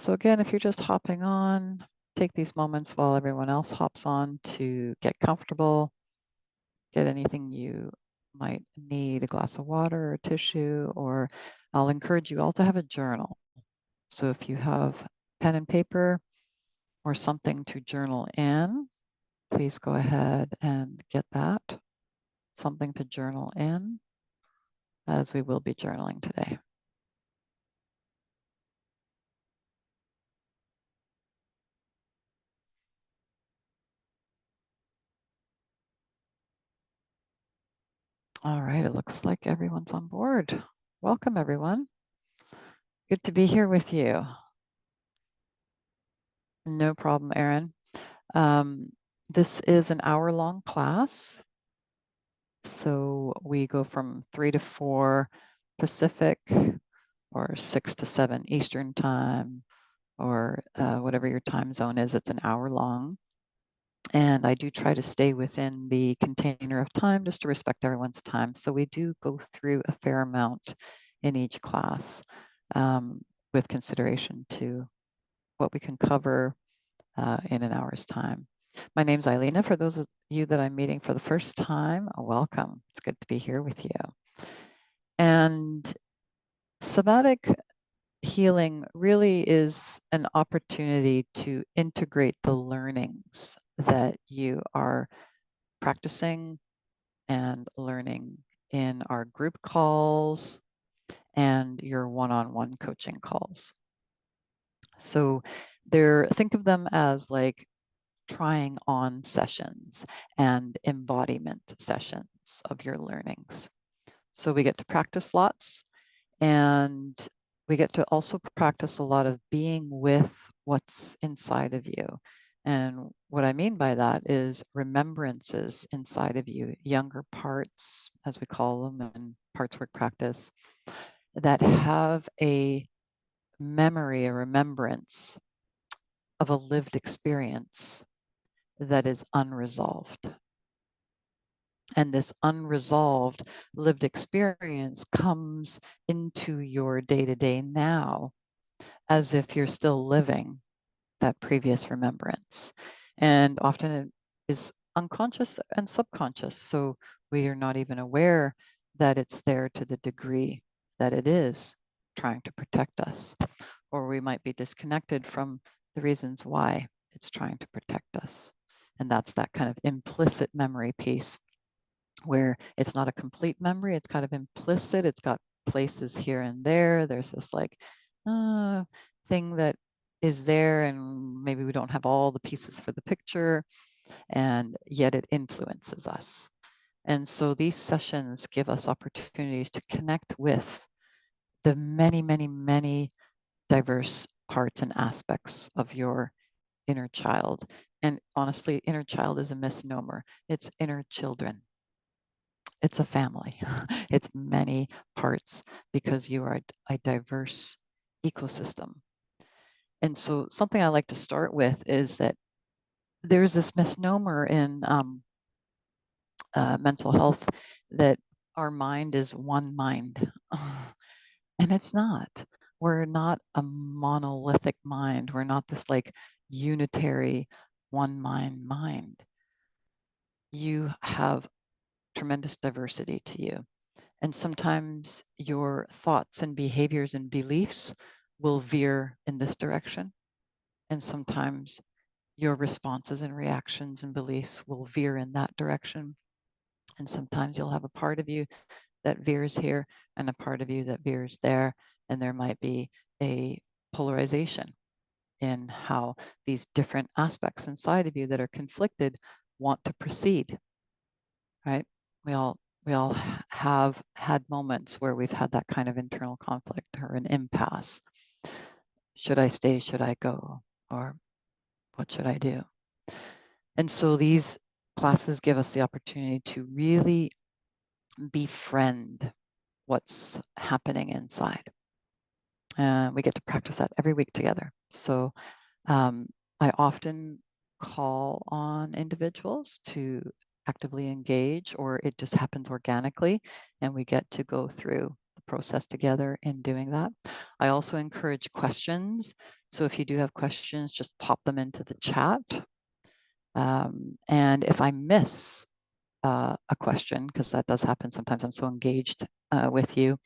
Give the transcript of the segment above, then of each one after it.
So again, if you're just hopping on, take these moments while everyone else hops on to get comfortable, get anything you might need, a glass of water or a tissue, or I'll encourage you all to have a journal. So if you have pen and paper or something to journal in, please go ahead and get that, something to journal in, as we will be journaling today. All right, it looks like everyone's on board. Welcome, everyone. Good to be here with you. No problem, Erin. This is an hour-long class. So we go from 3 to 4 Pacific or 6 to 7 Eastern time, or whatever your time zone is. It's an hour long. And I do try to stay within the container of time just to respect everyone's time. So we do go through a fair amount in each class with consideration to what we can cover in an hour's time. My name's Eilina. For those of you that I'm meeting for the first time, welcome. It's good to be here with you. And somatic healing really is an opportunity to integrate the learnings that you are practicing and learning in our group calls and your one-on-one coaching calls. So think of them as like trying on sessions and embodiment sessions of your learnings. So we get to practice lots, and we get to also practice a lot of being with what's inside of you. And what I mean by that is remembrances inside of you, younger parts, as we call them, in parts work practice, that have a memory, a remembrance of a lived experience that is unresolved. And this unresolved lived experience comes into your day-to-day now as if you're still living that previous remembrance. And often it is unconscious and subconscious. So we are not even aware that it's there to the degree that it is trying to protect us. Or we might be disconnected from the reasons why it's trying to protect us. And that's that kind of implicit memory piece, where it's not a complete memory, it's kind of implicit. It's got places here and there. There's this like thing that is there, and maybe we don't have all the pieces for the picture, and yet it influences us. And so these sessions give us opportunities to connect with the many, many, many diverse parts and aspects of your inner child. And honestly, inner child is a misnomer. It's inner children. It's a family. It's many parts because you are a diverse ecosystem. And so something I like to start with is that there's this misnomer in mental health that our mind is one mind. And it's not. We're not a monolithic mind. We're not this like unitary one mind. You have tremendous diversity to you. And sometimes your thoughts and behaviors and beliefs will veer in this direction. And sometimes your responses and reactions and beliefs will veer in that direction. And sometimes you'll have a part of you that veers here and a part of you that veers there. And there might be a polarization in how these different aspects inside of you that are conflicted want to proceed, right? We all have had moments where we've had that kind of internal conflict or an impasse. Should I stay? Should I go? Or what should I do? And so these classes give us the opportunity to really befriend what's happening inside. We get to practice that every week together. So I often call on individuals to actively engage, or it just happens organically, and we get to go through the process together in doing that. I also encourage questions. So if you do have questions, just pop them into the chat. And if I miss a question, because that does happen sometimes, I'm so engaged with you,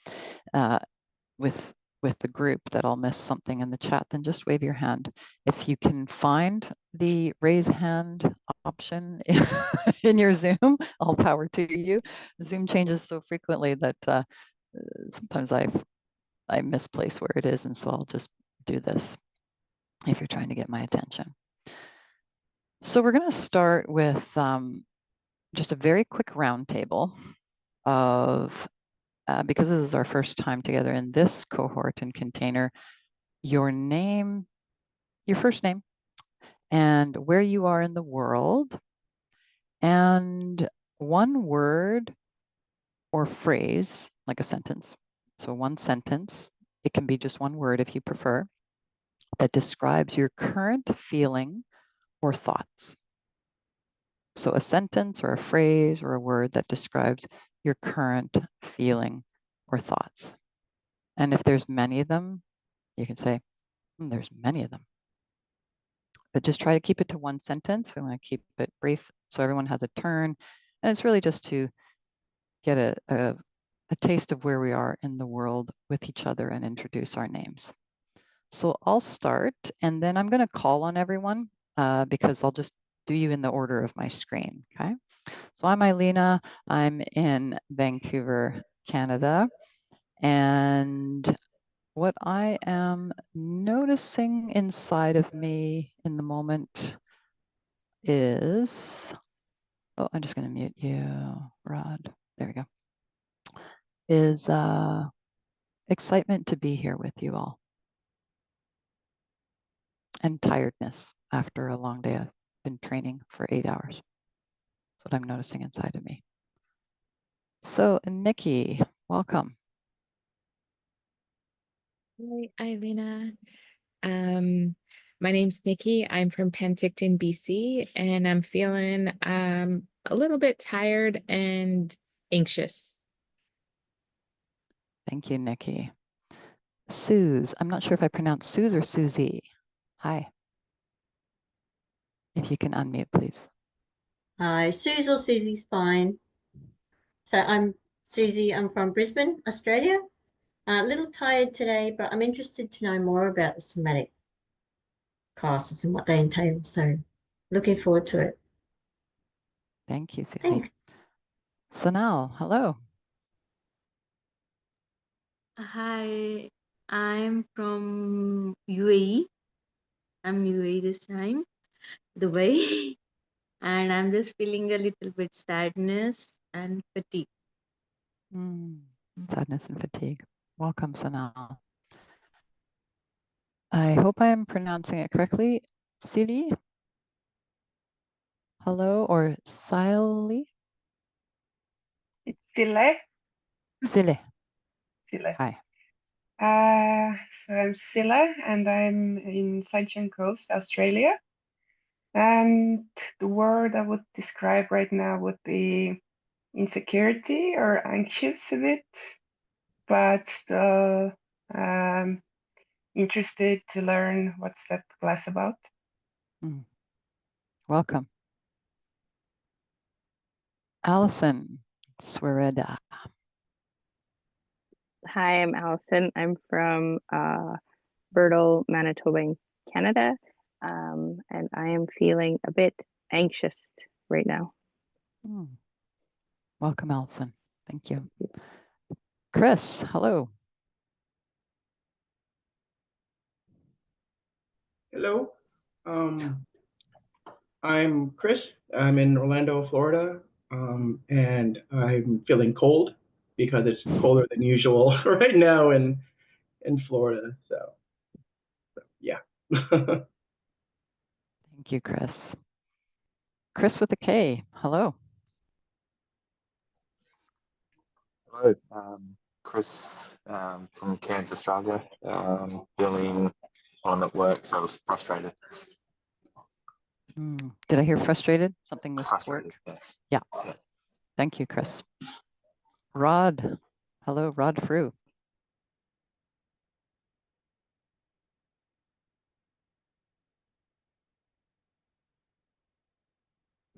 with the group, that I'll miss something in the chat, then just wave your hand. If you can find the raise hand option in your Zoom, all power to you. Zoom changes so frequently that sometimes I misplace where it is, and so I'll just do this if you're trying to get my attention. So we're going to start with just a very quick roundtable of, because this is our first time together in this cohort and container, your name, your first name, and where you are in the world, and one word or phrase, like a sentence. So one sentence, it can be just one word if you prefer, that describes your current feeling or thoughts. So a sentence or a phrase or a word that describes your current feeling or thoughts. And if there's many of them, you can say, there's many of them. But just try to keep it to one sentence. We want to keep it brief so everyone has a turn. And it's really just to get a taste of where we are in the world with each other and introduce our names. So I'll start, and then I'm going to call on everyone because I'll just do you in the order of my screen, okay? So I'm Eilina. I'm in Vancouver, Canada. And what I am noticing inside of me in the moment is, oh, I'm just going to mute you, Rod. There we go. Is excitement to be here with you all, and tiredness after a long day. I've been training for 8 hours. That's what I'm noticing inside of me. So Nikki, welcome. Hi, Eilina. My name's Nikki. I'm from Penticton, BC, and I'm feeling a little bit tired and anxious. Thank you, Nikki. Suze, I'm not sure if I pronounced Suze or Susie. Hi. If you can unmute, please. Hi, Suze or Susie's fine. So I'm Susie. I'm from Brisbane, Australia. A little tired today, but I'm interested to know more about the somatic classes and what they entail. So looking forward to it. Thank you, Susie. Thanks. Sanal, hello. Hi, I'm from UAE. I'm UAE this time, Dubai, and I'm just feeling a little bit sadness and fatigue. Sadness and fatigue. Welcome, Sanal. I hope I'm pronouncing it correctly. Sili? Hello, or Sili? It's Sile. Sile. Sile. Hi. So I'm Sile, and I'm in Sunshine Coast, Australia. And the word I would describe right now would be insecurity or anxious a bit, but still interested to learn what's that class about. Welcome. Allison Swereda. Hi, I'm Allison. I'm from Birtle, Manitoba, Canada, and I am feeling a bit anxious right now. Welcome, Allison. Thank you. Chris, hello. Hello. I'm Chris. I'm in Orlando, Florida, and I'm feeling cold because it's colder than usual right now in Florida. So yeah. Thank you, Chris. Chris with a K. Hello. Hello, Chris from Cairns, Australia. Feeling on at work, so I was frustrated. Did I hear frustrated? Something with Frustrated, work? yes. Yeah. Thank you, Chris. Rod. Hello, Rod Frew.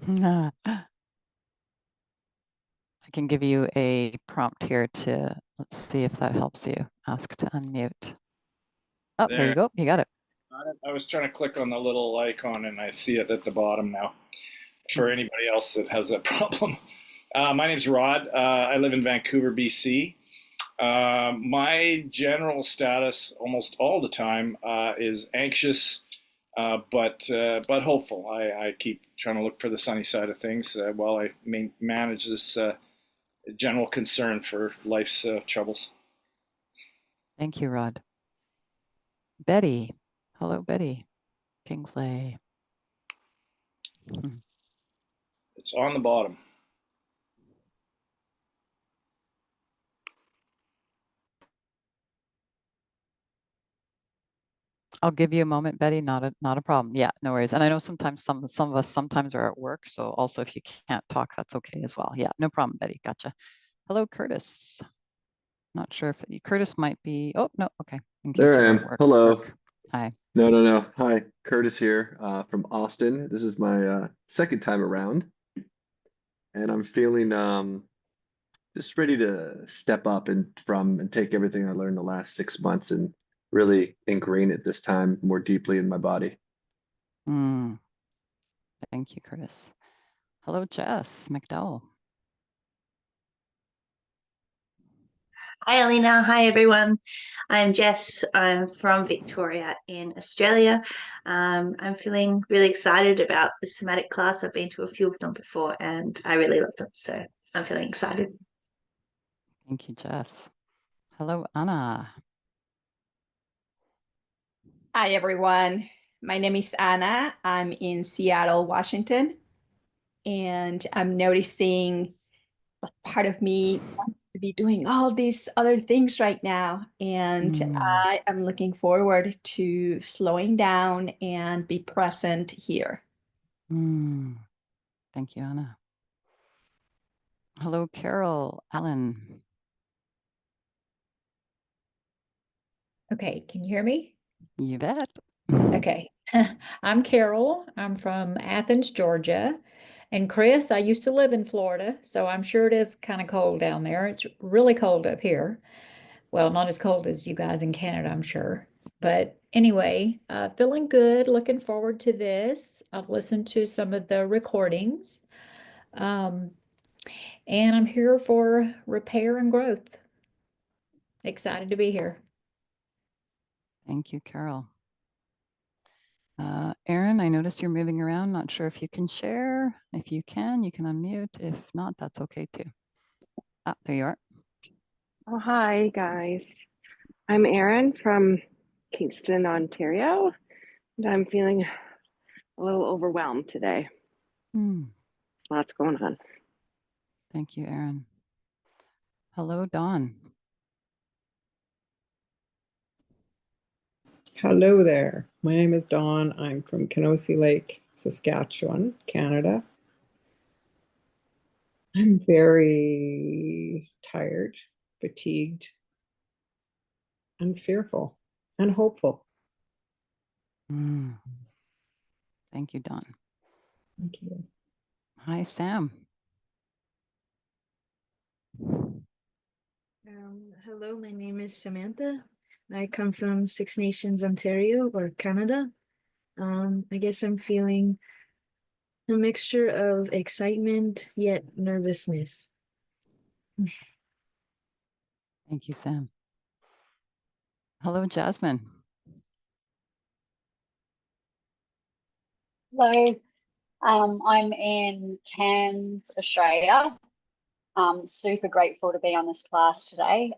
I can give you a prompt here to, let's see if that helps you. Ask to unmute. Oh, there you There. go. You got it. I was trying to click on the little icon and I see it at the bottom now for anybody else that has that problem. My name's Rod. I live in Vancouver, BC. My general status almost all the time is anxious, but hopeful. I keep trying to look for the sunny side of things while I manage this general concern for life's troubles. Thank you, Rod. Betty. Hello, Betty. Kingsley. It's on the bottom. I'll give you a moment, Betty. Not a problem. Yeah, no worries. And I know sometimes some of us sometimes are at work. So also if you can't talk, that's okay as well. Yeah, no problem, Betty. Gotcha. Hello, Curtis. Not sure if Curtis might be. Oh, no. Okay. In case There I you're am. at work. Hello. Hi. No. Hi, Curtis here from Austin. This is my second time around, and I'm feeling just ready to step up and take everything I learned the last 6 months and really ingrain it this time more deeply in my body. Thank you, Curtis. Hello, Jess McDowell. Hi, Alina. Hi, everyone. I'm Jess. I'm from Victoria in Australia. I'm feeling really excited about the somatic class. I've been to a few of them before and I really love them. So I'm feeling excited. Thank you, Jess. Hello, Anna. Hi, everyone. My name is Anna. I'm in Seattle, Washington, and I'm noticing part of me wants to be doing all these other things right now. And I am looking forward to slowing down and be present here. Thank you, Anna. Hello, Carol Allen. Okay, can you hear me? You bet. Okay. I'm Carol. I'm from Athens, Georgia. And Chris, I used to live in Florida, so I'm sure it is kind of cold down there. It's really cold up here. Well, not as cold as you guys in Canada, I'm sure. But anyway, feeling good, looking forward to this. I've listened to some of the recordings. And I'm here for repair and growth. Excited to be here. Thank you, Carol. Erin, I noticed you're moving around. Not sure if you can share. If you can unmute. If not, that's okay too. Ah, there you are. Oh, hi, guys. I'm Erin from Kingston, Ontario, and I'm feeling a little overwhelmed today. Lots going on. Thank you, Erin. Hello, Dawn. Hello there. My name is Dawn. I'm from Kenosi Lake, Saskatchewan, Canada. I'm very tired, fatigued, and fearful and hopeful. Thank you, Dawn. Thank you. Hi, Sam. Hello, my name is Samantha. I come from Six Nations, Ontario, or Canada. I guess I'm feeling a mixture of excitement yet nervousness. Thank you, Sam. Hello, Jasmine. Hello, I'm in Cairns, Australia. Super grateful to be on this class today.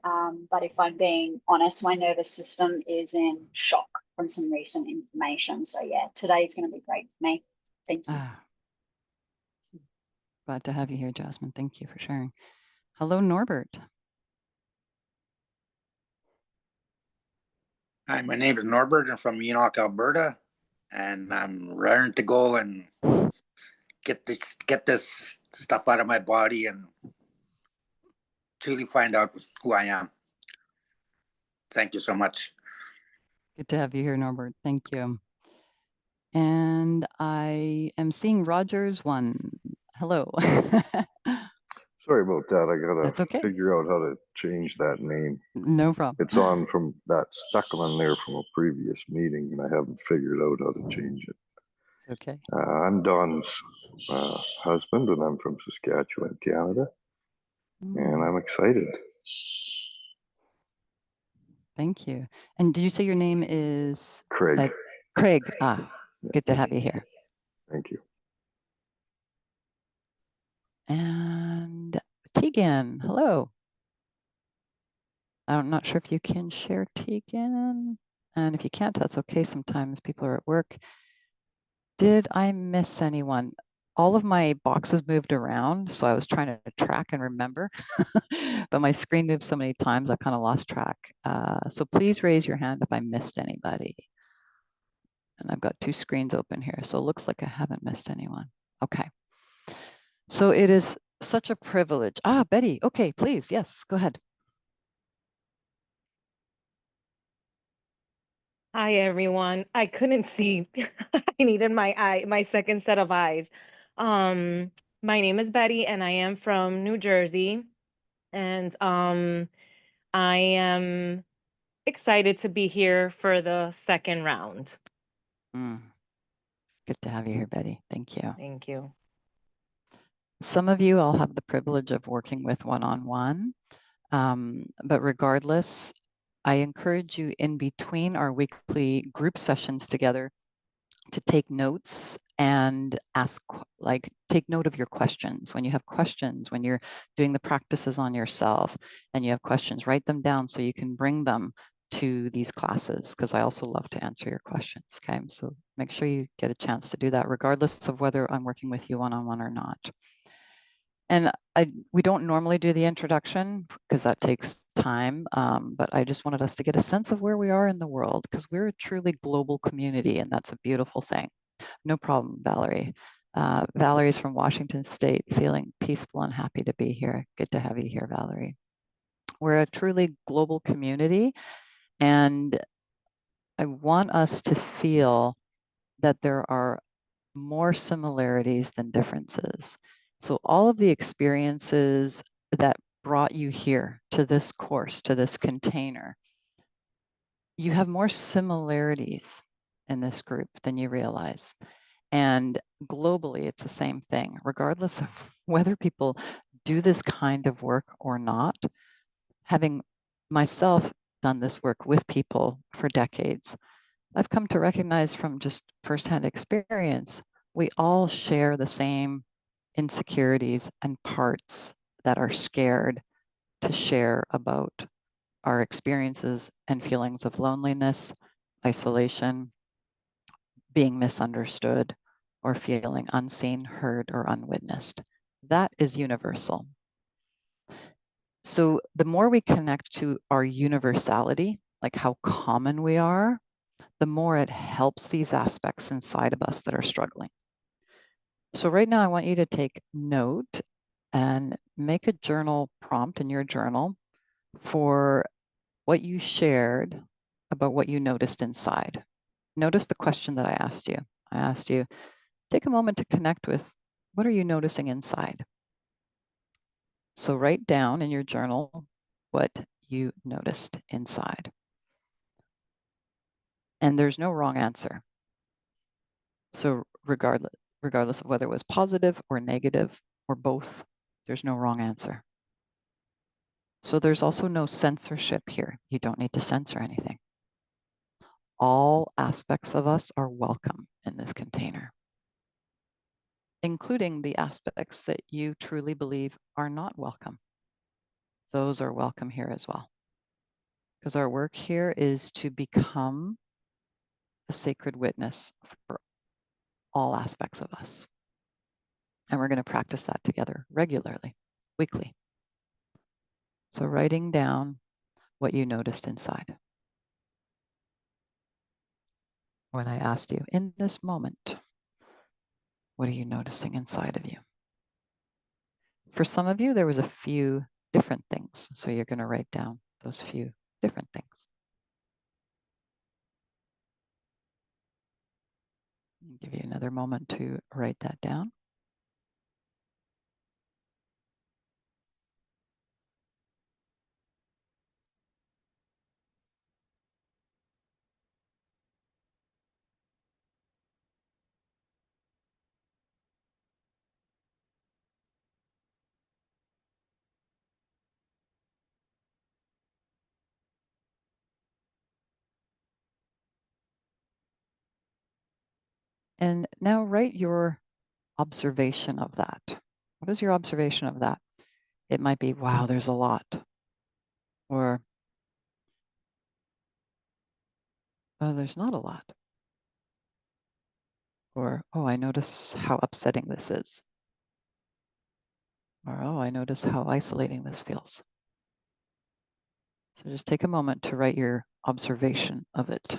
But if I'm being honest, my nervous system is in shock from some recent information. So yeah, today's going to be great for me. Thank you. Glad to have you here, Jasmine. Thank you for sharing. Hello, Norbert. Hi, my name is Norbert. I'm from Enoch, Alberta, and I'm raring to go and get this stuff out of my body and truly find out who I am. Thank you so much. Good to have you here, Norbert. Thank you. And I am seeing Rogers 1. Hello. Sorry about that. I That's gotta okay. figure out how to change that name. No problem. It's on from that stuck on there from a previous meeting, and I haven't figured out how to change it. Okay. I'm Don's husband, and I'm from Saskatchewan, Canada, and I'm excited. Thank you. And did you say your name is Craig. Craig. Good to have you here. Thank you. And Tegan, hello. I'm not sure if you can share, Tegan. And if you can't, that's okay. Sometimes people are at work. Did I miss anyone? All of my boxes moved around, so I was trying to track and remember, but my screen moved so many times, I kind of lost track. So please raise your hand if I missed anybody. And I've got 2 screens open here, so it looks like I haven't missed anyone. Okay. So it is such a privilege. Betty, okay, please, yes, go ahead. Hi everyone. I couldn't see. I needed my second set of eyes. My name is Betty and I am from New Jersey. And I am excited to be here for the second round. Good to have you here, Betty. Thank you. Thank you. Some of you I'll have the privilege of working with one-on-one, but regardless, I encourage you in between our weekly group sessions together to take notes and take note of your questions. When you have questions, when you're doing the practices on yourself and you have questions, write them down so you can bring them to these classes, because I also love to answer your questions, okay? So make sure you get a chance to do that regardless of whether I'm working with you one-on-one or not. And we don't normally do the introduction because that takes time, but I just wanted us to get a sense of where we are in the world, because we're a truly global community, and that's a beautiful thing. No problem, Valerie. Valerie's from Washington State, feeling peaceful and happy to be here. Good to have you here, Valerie. We're a truly global community, and I want us to feel that there are more similarities than differences. So all of the experiences that brought you here to this course, to this container, you have more similarities in this group than you realize. And globally, it's the same thing, regardless of whether people do this kind of work or not. Having myself done this work with people for decades, I've come to recognize from just firsthand experience, we all share the same insecurities and parts that are scared to share about our experiences and feelings of loneliness, isolation, being misunderstood, or feeling unseen, heard, or unwitnessed. That is universal. So the more we connect to our universality, like how common we are, the more it helps these aspects inside of us that are struggling. So right now I want you to take note and make a journal prompt in your journal for what you shared about what you noticed inside. Notice the question that I asked you. I asked you, take a moment to connect with what are you noticing inside? So write down in your journal what you noticed inside. And there's no wrong answer. So regardless of whether it was positive or negative or both, there's no wrong answer. So there's also no censorship here. You don't need to censor anything. All aspects of us are welcome in this container, including the aspects that you truly believe are not welcome. Those are welcome here as well. Because our work here is to become the sacred witness for all aspects of us. And we're going to practice that together regularly, weekly. So writing down what you noticed inside. When I asked you, in this moment, what are you noticing inside of you? For some of you, there was a few different things. So you're going to write down those few different things. I'll give you another moment to write that down. And now write your observation of that. What is your observation of that? It might be, wow, there's a lot. Or, oh, there's not a lot. Or, oh, I notice how upsetting this is. Or, oh, I notice how isolating this feels. So just take a moment to write your observation of it.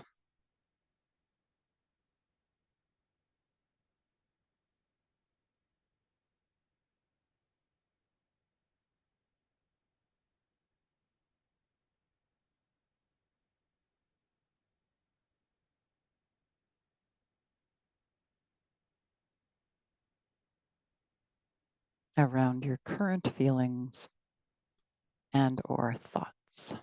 Around your current feelings and or thoughts.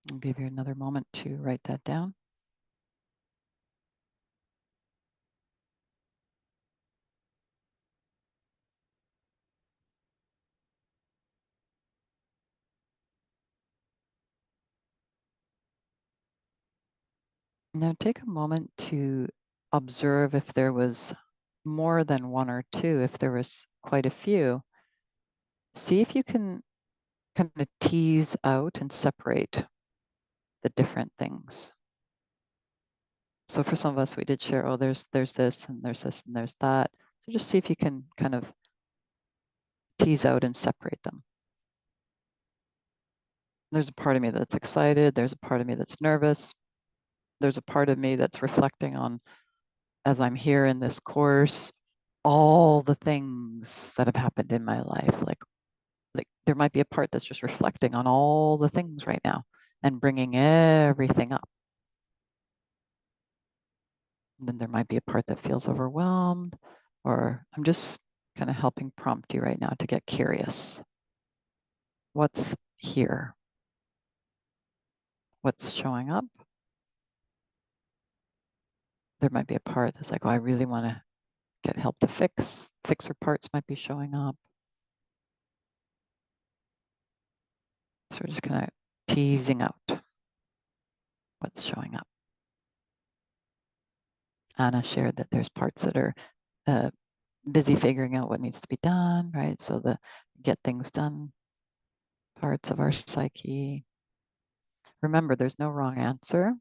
I'll give you another moment to write that down. Now take a moment to observe if there was more than one or two, if there was quite a few. See if you can kind of tease out and separate the different things. So for some of us, we did share, oh, there's this and there's this and there's that. So just see if you can kind of tease out and separate them. There's a part of me that's excited. There's a part of me that's nervous. There's a part of me that's reflecting on, as I'm here in this course, all the things that have happened in my life. Like there might be a part that's just reflecting on all the things right now and bringing everything up. And then there might be a part that feels overwhelmed, or I'm just kind of helping prompt you right now to get curious. What's here? What's showing up? There might be a part that's like, oh, I really want to get help to fix. Fixer parts might be showing up. So we're just kind of teasing out what's showing up. Anna shared that there's parts that are busy figuring out what needs to be done, right? So the get things done parts of our psyche. Remember, there's no wrong answer.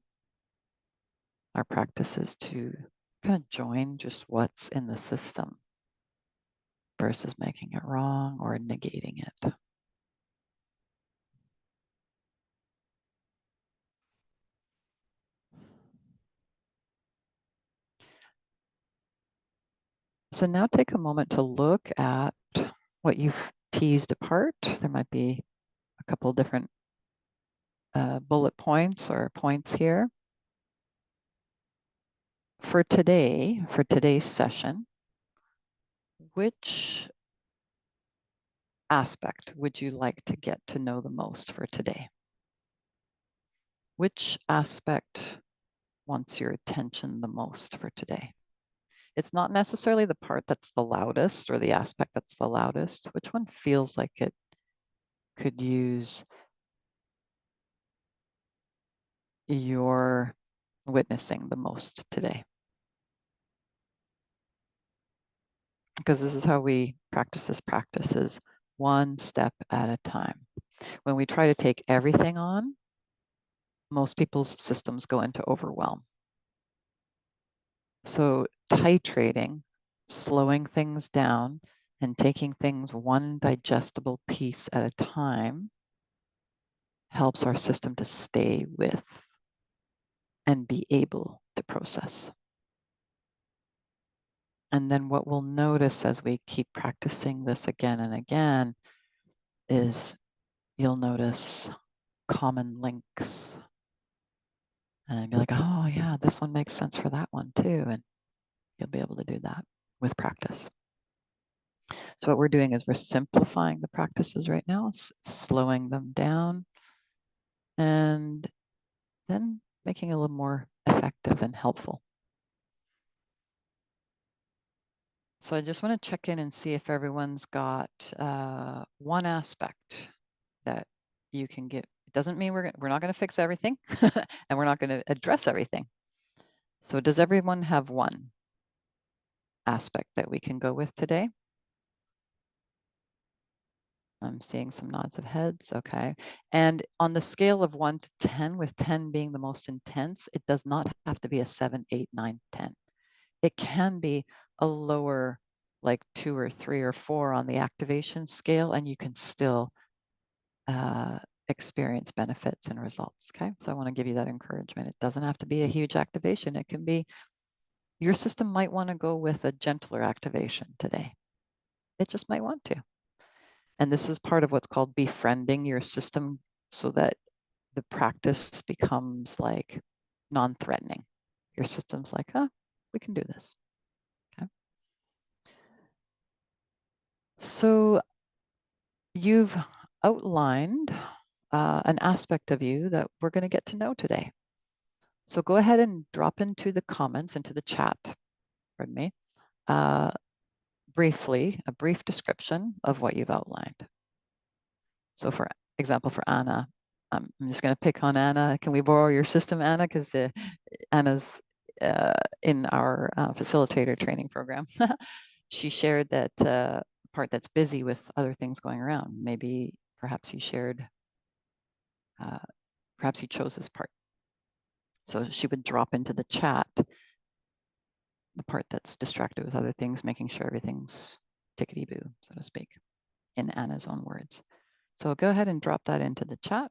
Our practice is to kind of join just what's in the system versus making it wrong or negating it. So now take a moment to look at what you've teased apart. There might be a couple different bullet points or points here. For today, for today's session, which aspect would you like to get to know the most for today? Which aspect wants your attention the most for today? It's not necessarily the part that's the loudest or the aspect that's the loudest. Which one feels like it could use your witnessing the most today? Because this is how we practice this practice, is one step at a time. When we try to take everything on, most people's systems go into overwhelm. So titrating, slowing things down, and taking things one digestible piece at a time helps our system to stay with and be able to process. And then what we'll notice as we keep practicing this again and again is you'll notice common links And be like, oh yeah, this one makes sense for that one too. And you'll be able to do that with practice. So what we're doing is we're simplifying the practices right now, slowing them down, and then making it a little more effective and helpful. So I just want to check in and see if everyone's got one aspect that you can get. It doesn't mean we're not going to fix everything and we're not going to address everything. So does everyone have one aspect that we can go with today? I'm seeing some nods of heads. Okay. And on the scale of 1 to 10, with 10 being the most intense, it does not have to be a 7, 8, 9, 10. It can be a lower, like 2 or 3 or 4 on the activation scale, and you can still experience benefits and results. Okay. So I want to give you that encouragement. It doesn't have to be a huge activation. It can be, your system might want to go with a gentler activation today. It just might want to. And this is part of what's called befriending your system, so that the practice becomes like non-threatening. Your system's like, we can do this. Okay. So you've outlined an aspect of you that we're going to get to know today. So go ahead and drop into the comments, into the chat, pardon me, briefly, a brief description of what you've outlined. So for example, for Anna, I'm just going to pick on Anna. Can we borrow your system, Anna? Because Anna's in our facilitator training program. She shared that part that's busy with other things going around. Maybe perhaps you shared, perhaps you chose this part. So she would drop into the chat the part that's distracted with other things, making sure everything's tickety-boo, so to speak, in Anna's own words. So go ahead and drop that into the chat.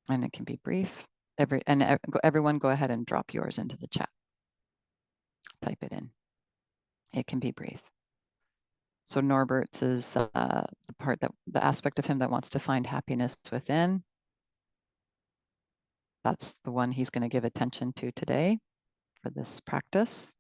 And it can be brief. Everyone go ahead and drop yours into the chat. Type it in. It can be brief. So Norbert's is the aspect of him that wants to find happiness within. That's the one he's going to give attention to today for this practice.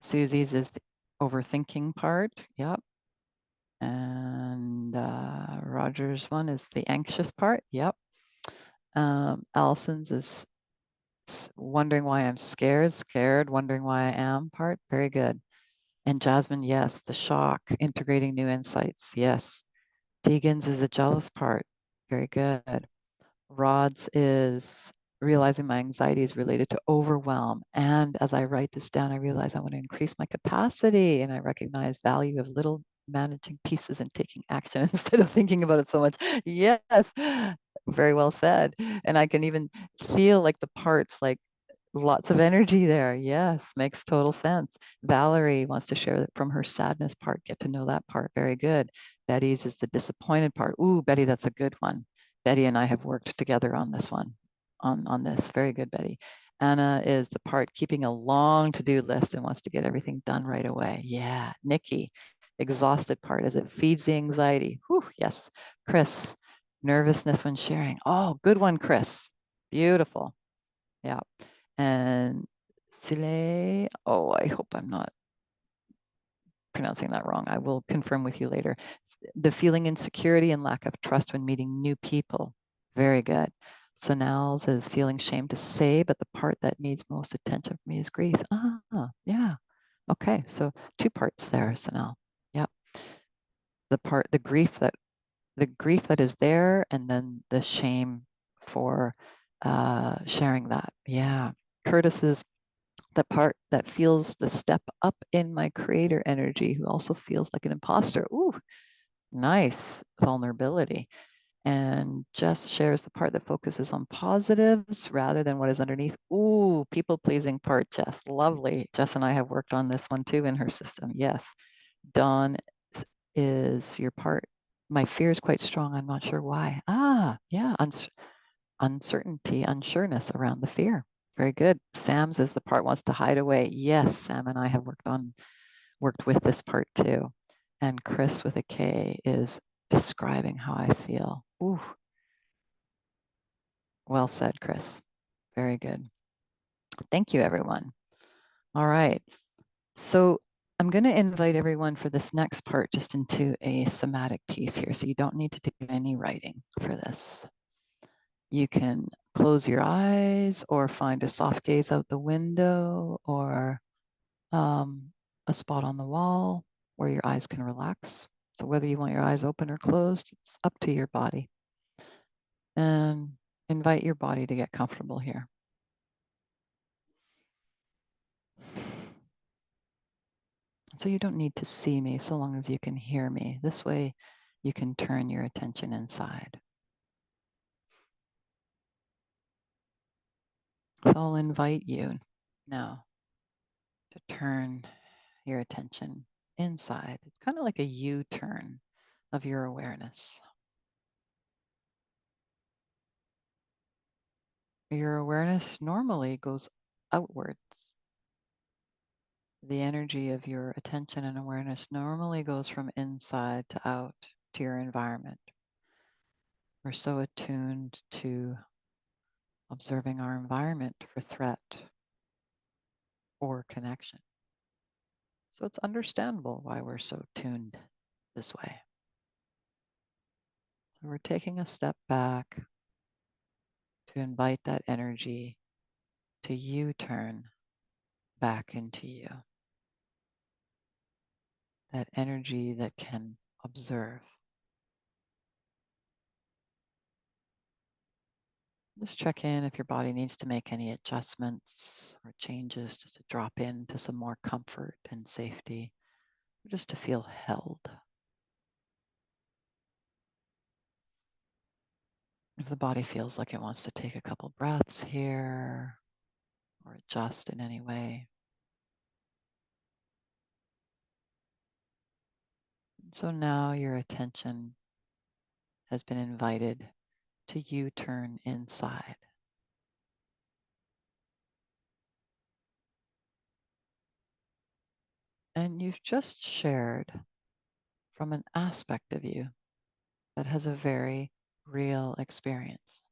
Susie's is the overthinking part. Yep. And Roger's one is the anxious part. Yep. Allison's is wondering why I'm scared, wondering why I am part. Very good. And Jasmine, yes, the shock, integrating new insights. Yes. Deegan's is a jealous part. Very good. Rod's is realizing my anxiety is related to overwhelm. And as I write this down, I realize I want to increase my capacity, and I recognize value of little managing pieces and taking action instead of thinking about it so much. Yes, very well said. And I can even feel like the parts, like lots of energy there. Yes, makes total sense. Valerie wants to share from her sadness part. Get to know that part. Very good. Betty's is the disappointed part. Ooh, Betty, that's a good one. Betty and I have worked together on this one, on this. Very good, Betty. Anna is the part keeping a long to-do list and wants to get everything done right away. Yeah. Nikki, exhausted part as it feeds the anxiety. Whew, yes. Chris, nervousness when sharing. Oh, good one, Chris. Beautiful. Yeah. And Sile, oh, I hope I'm not pronouncing that wrong. I will confirm with you later. The feeling insecurity and lack of trust when meeting new people. Very good. Sonal's is feeling shame to say, but the part that needs most attention for me is grief. Ah, yeah. Okay, so 2 parts there, Sonal. Yep. The grief that is there, and then the shame for sharing that. Yeah. Curtis is the part that feels the step up in my creator energy, who also feels like an imposter. Ooh, nice vulnerability. And Jess shares the part that focuses on positives rather than what is underneath. Ooh, people-pleasing part, Jess. Lovely. Jess and I have worked on this one too in her system. Yes. Dawn is your part. My fear is quite strong. I'm not sure why. Ah, yeah. Uncertainty, unsureness around the fear. Very good. Sam says the part wants to hide away. Yes, Sam and I have worked with this part too. And Chris with a K is describing how I feel. Ooh. Well said, Chris. Very good. Thank you, everyone. All right. So I'm going to invite everyone for this next part just into a somatic piece here. So you don't need to do any writing for this. You can close your eyes or find a soft gaze out the window or a spot on the wall where your eyes can relax. So whether you want your eyes open or closed, it's up to your body. And invite your body to get comfortable here. So you don't need to see me so long as you can hear me. This way you can turn your attention inside. So I'll invite you now to turn your attention inside. It's kind of like a U-turn of your awareness. Your awareness normally goes outwards. The energy of your attention and awareness normally goes from inside to out to your environment. We're so attuned to observing our environment for threat or connection. So it's understandable why we're so tuned this way. So we're taking a step back to invite that energy to U-turn back into you. That energy that can observe. Just check in if your body needs to make any adjustments or changes, just to drop into some more comfort and safety, or just to feel held. If the body feels like it wants to take a couple breaths here or adjust in any way. So now your attention has been invited to U-turn inside. And you've just shared from an aspect of you that has a very real experience.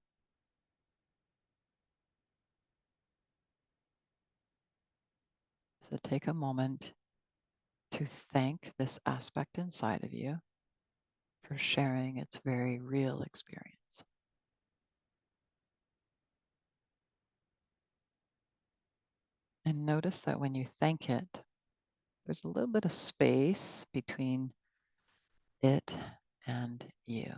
So take a moment to thank this aspect inside of you for sharing its very real experience. And notice that when you thank it, there's a little bit of space between it and you.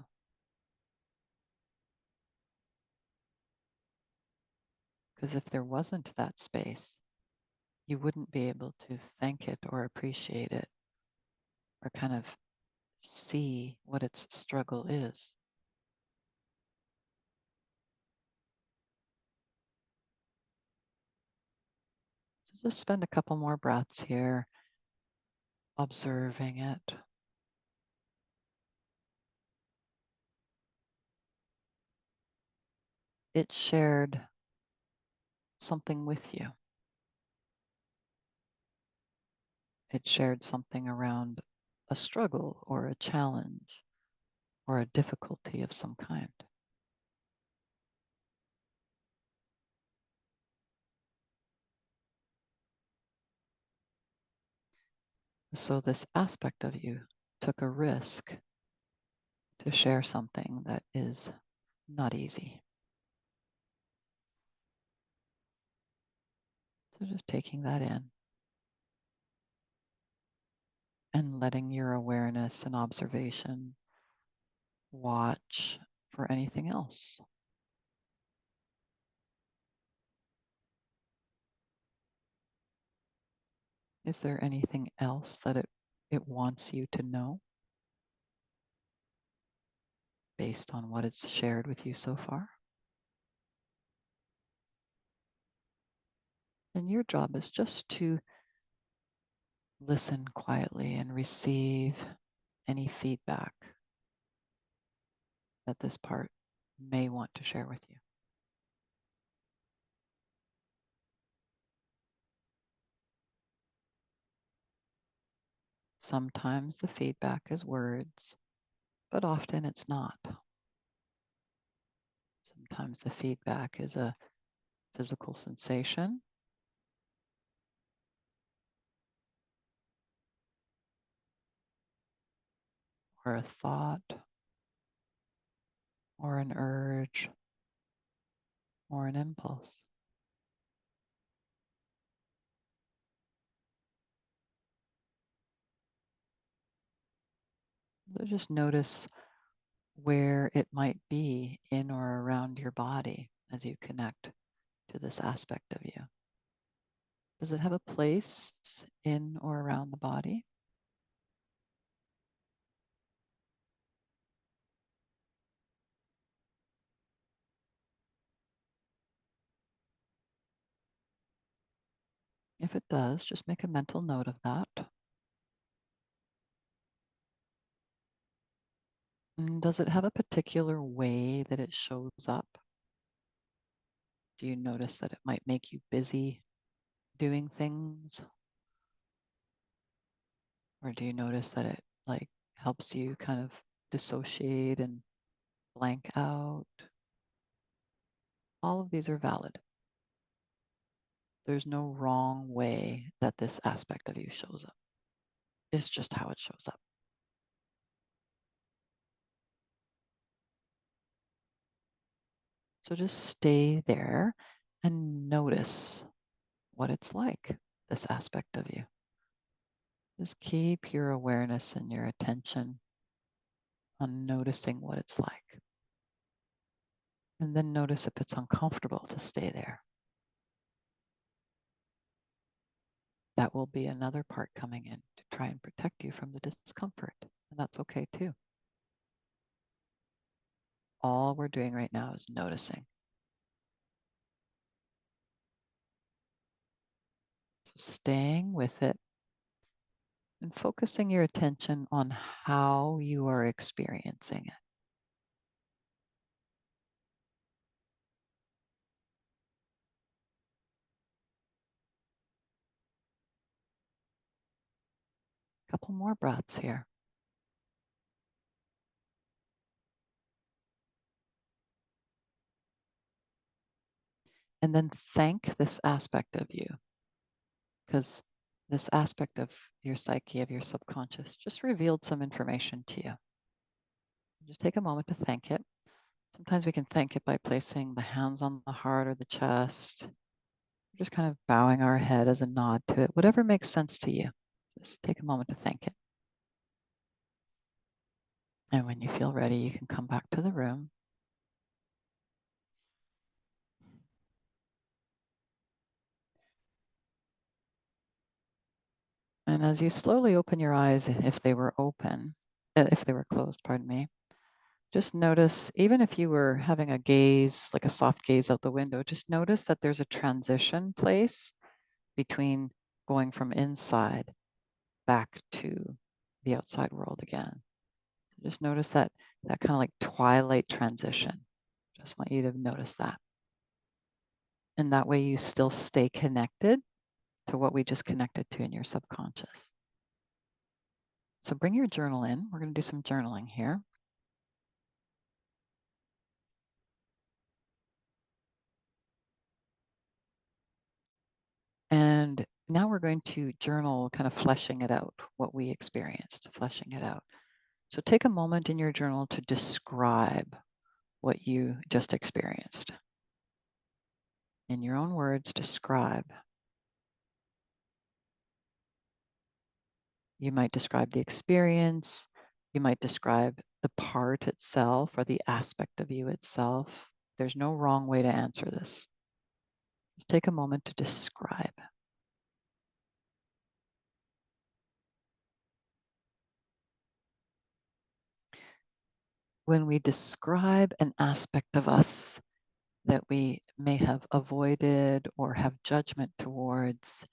Because if there wasn't that space, you wouldn't be able to thank it or appreciate it or kind of see what its struggle is. So just spend a couple more breaths here, observing it. It shared something with you. It shared something around a struggle or a challenge or a difficulty of some kind. So this aspect of you took a risk to share something that is not easy. So just taking that in and letting your awareness and observation watch for anything else. Is there anything else that it wants you to know based on what it's shared with you so far? And your job is just to listen quietly and receive any feedback that this part may want to share with you. Sometimes the feedback is words, but often it's not. Sometimes the feedback is a physical sensation, or a thought, or an urge, or an impulse. So just notice where it might be in or around your body as you connect to this aspect of you. Does it have a place in or around the body? If it does, just make a mental note of that. And does it have a particular way that it shows up? Do you notice that it might make you busy doing things? Or do you notice that it like helps you kind of dissociate and blank out? All of these are valid. There's no wrong way that this aspect of you shows up. It's just how it shows up. So just stay there and notice what it's like, this aspect of you. Just keep your awareness and your attention on noticing what it's like. And then notice if it's uncomfortable to stay there. That will be another part coming in to try and protect you from the discomfort. And that's okay too. All we're doing right now is noticing. So staying with it and focusing your attention on how you are experiencing it. Couple more breaths here. And then thank this aspect of you, because this aspect of your psyche, of your subconscious, just revealed some information to you. Just take a moment to thank it. Sometimes we can thank it by placing the hands on the heart or the chest, just kind of bowing our head as a nod to it, whatever makes sense to you. Just take a moment to thank it. And when you feel ready, you can come back to the room. And as you slowly open your eyes, if they were closed, pardon me, just notice, even if you were having a gaze, like a soft gaze out the window, just notice that there's a transition place between going from inside back to the outside world again. So just notice that kind of like twilight transition. Just want you to notice that. And that way you still stay connected to what we just connected to in your subconscious. So bring your journal in. We're going to do some journaling here. And now we're going to journal, kind of fleshing it out, what we experienced, fleshing it out. So take a moment in your journal to describe what you just experienced. In your own words, describe. You might describe the experience. You might describe the part itself or the aspect of you itself. There's no wrong way to answer this. Just take a moment to describe. When we describe an aspect of us that we may have avoided or have judgment towards,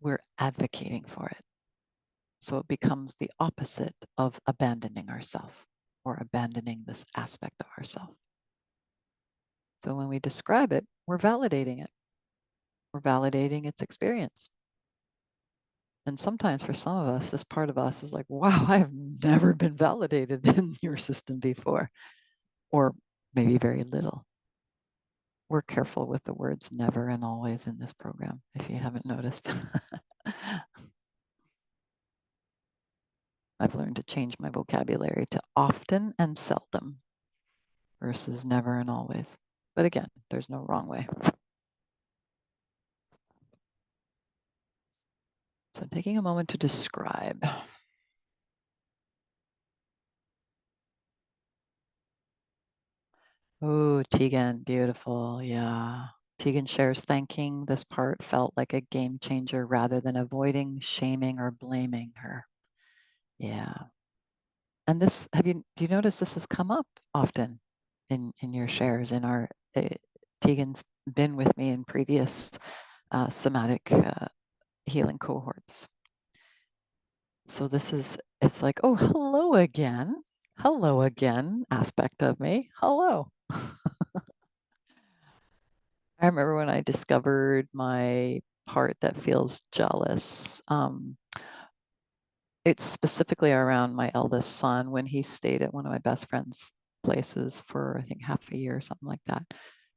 we're advocating for it. So it becomes the opposite of abandoning ourselves or abandoning this aspect of ourselves. So when we describe it, we're validating it. We're validating its experience. And sometimes for some of us, this part of us is like, wow, I have never been validated in your system before, or maybe very little. We're careful with the words never and always in this program, if you haven't noticed. I've learned to change my vocabulary to often and seldom versus never and always. But again, there's no wrong way. So taking a moment to describe. Oh, Tegan, beautiful. Yeah. Tegan shares thanking this part felt like a game changer rather than avoiding, shaming, or blaming her. Yeah. And this, do you notice this has come up often in your shares in our, Tegan's been with me in previous somatic healing cohorts. So this is, it's like, oh, hello again aspect of me. Hello. I remember when I discovered my part that feels jealous. It's specifically around my eldest son when he stayed at one of my best friend's places for, I think, half a year or something like that.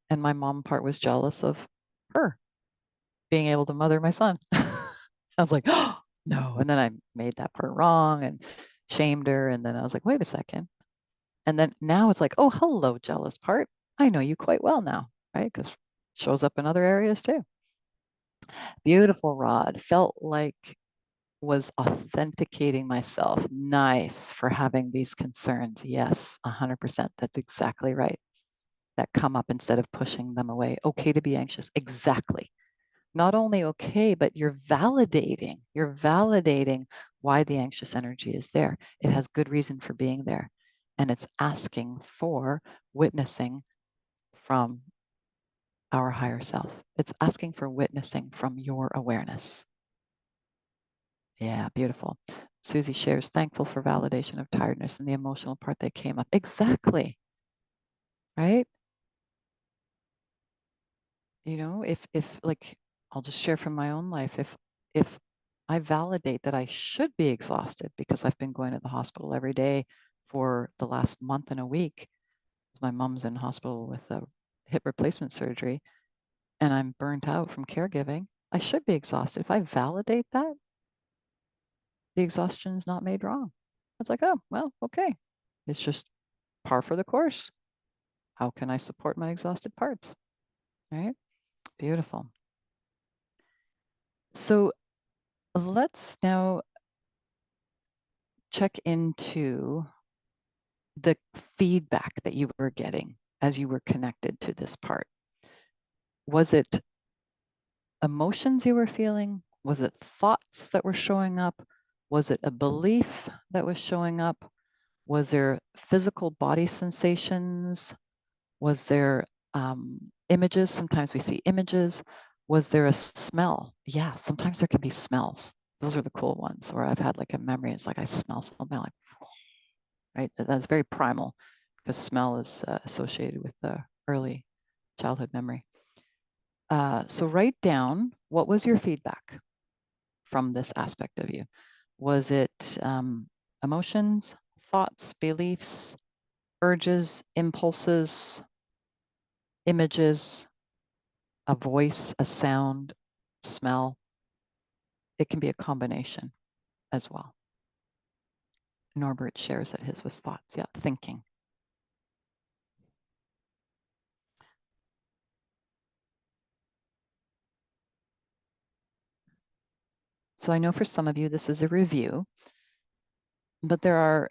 And my mom part was jealous of her being able to mother my son. I was like, oh, no. And then I made that part wrong and shamed her. And then I was like, wait a second. And then now it's like, oh, hello, jealous part. I know you quite well now, right? Because it shows up in other areas too. Beautiful, Rod. Felt like was authenticating myself. Nice for having these concerns. Yes, 100%. That's exactly right. That come up instead of pushing them away. Okay to be anxious. Exactly. Not only okay, but you're validating. You're validating why the anxious energy is there. It has good reason for being there. And it's asking for witnessing from our higher self. It's asking for witnessing from your awareness. Yeah, beautiful. Susie shares, thankful for validation of tiredness and the emotional part that came up. Exactly. Right? You know, if like, I'll just share from my own life. If I validate that I should be exhausted because I've been going to the hospital every day for the last month and a week, my mom's in hospital with a hip replacement surgery, and I'm burnt out from caregiving, I should be exhausted. If I validate that, the exhaustion is not made wrong. It's like, oh, well, okay. It's just par for the course. How can I support my exhausted parts? Right? Beautiful. So let's now check into the feedback that you were getting as you were connected to this part. Was it emotions you were feeling? Was it thoughts that were showing up? Was it a belief that was showing up? Was there physical body sensations? Was there images? Sometimes we see images. Was there a smell? Yeah, sometimes there can be smells. Those are the cool ones where I've had like a memory. It's like I smell something like, right? That's very primal because smell is associated with the early childhood memory. So write down, what was your feedback from this aspect of you? Was it emotions, thoughts, beliefs, urges, impulses, images, a voice, a sound, smell? It can be a combination as well. Norbert shares that his was thoughts, yeah, thinking. So I know for some of you, this is a review, but there are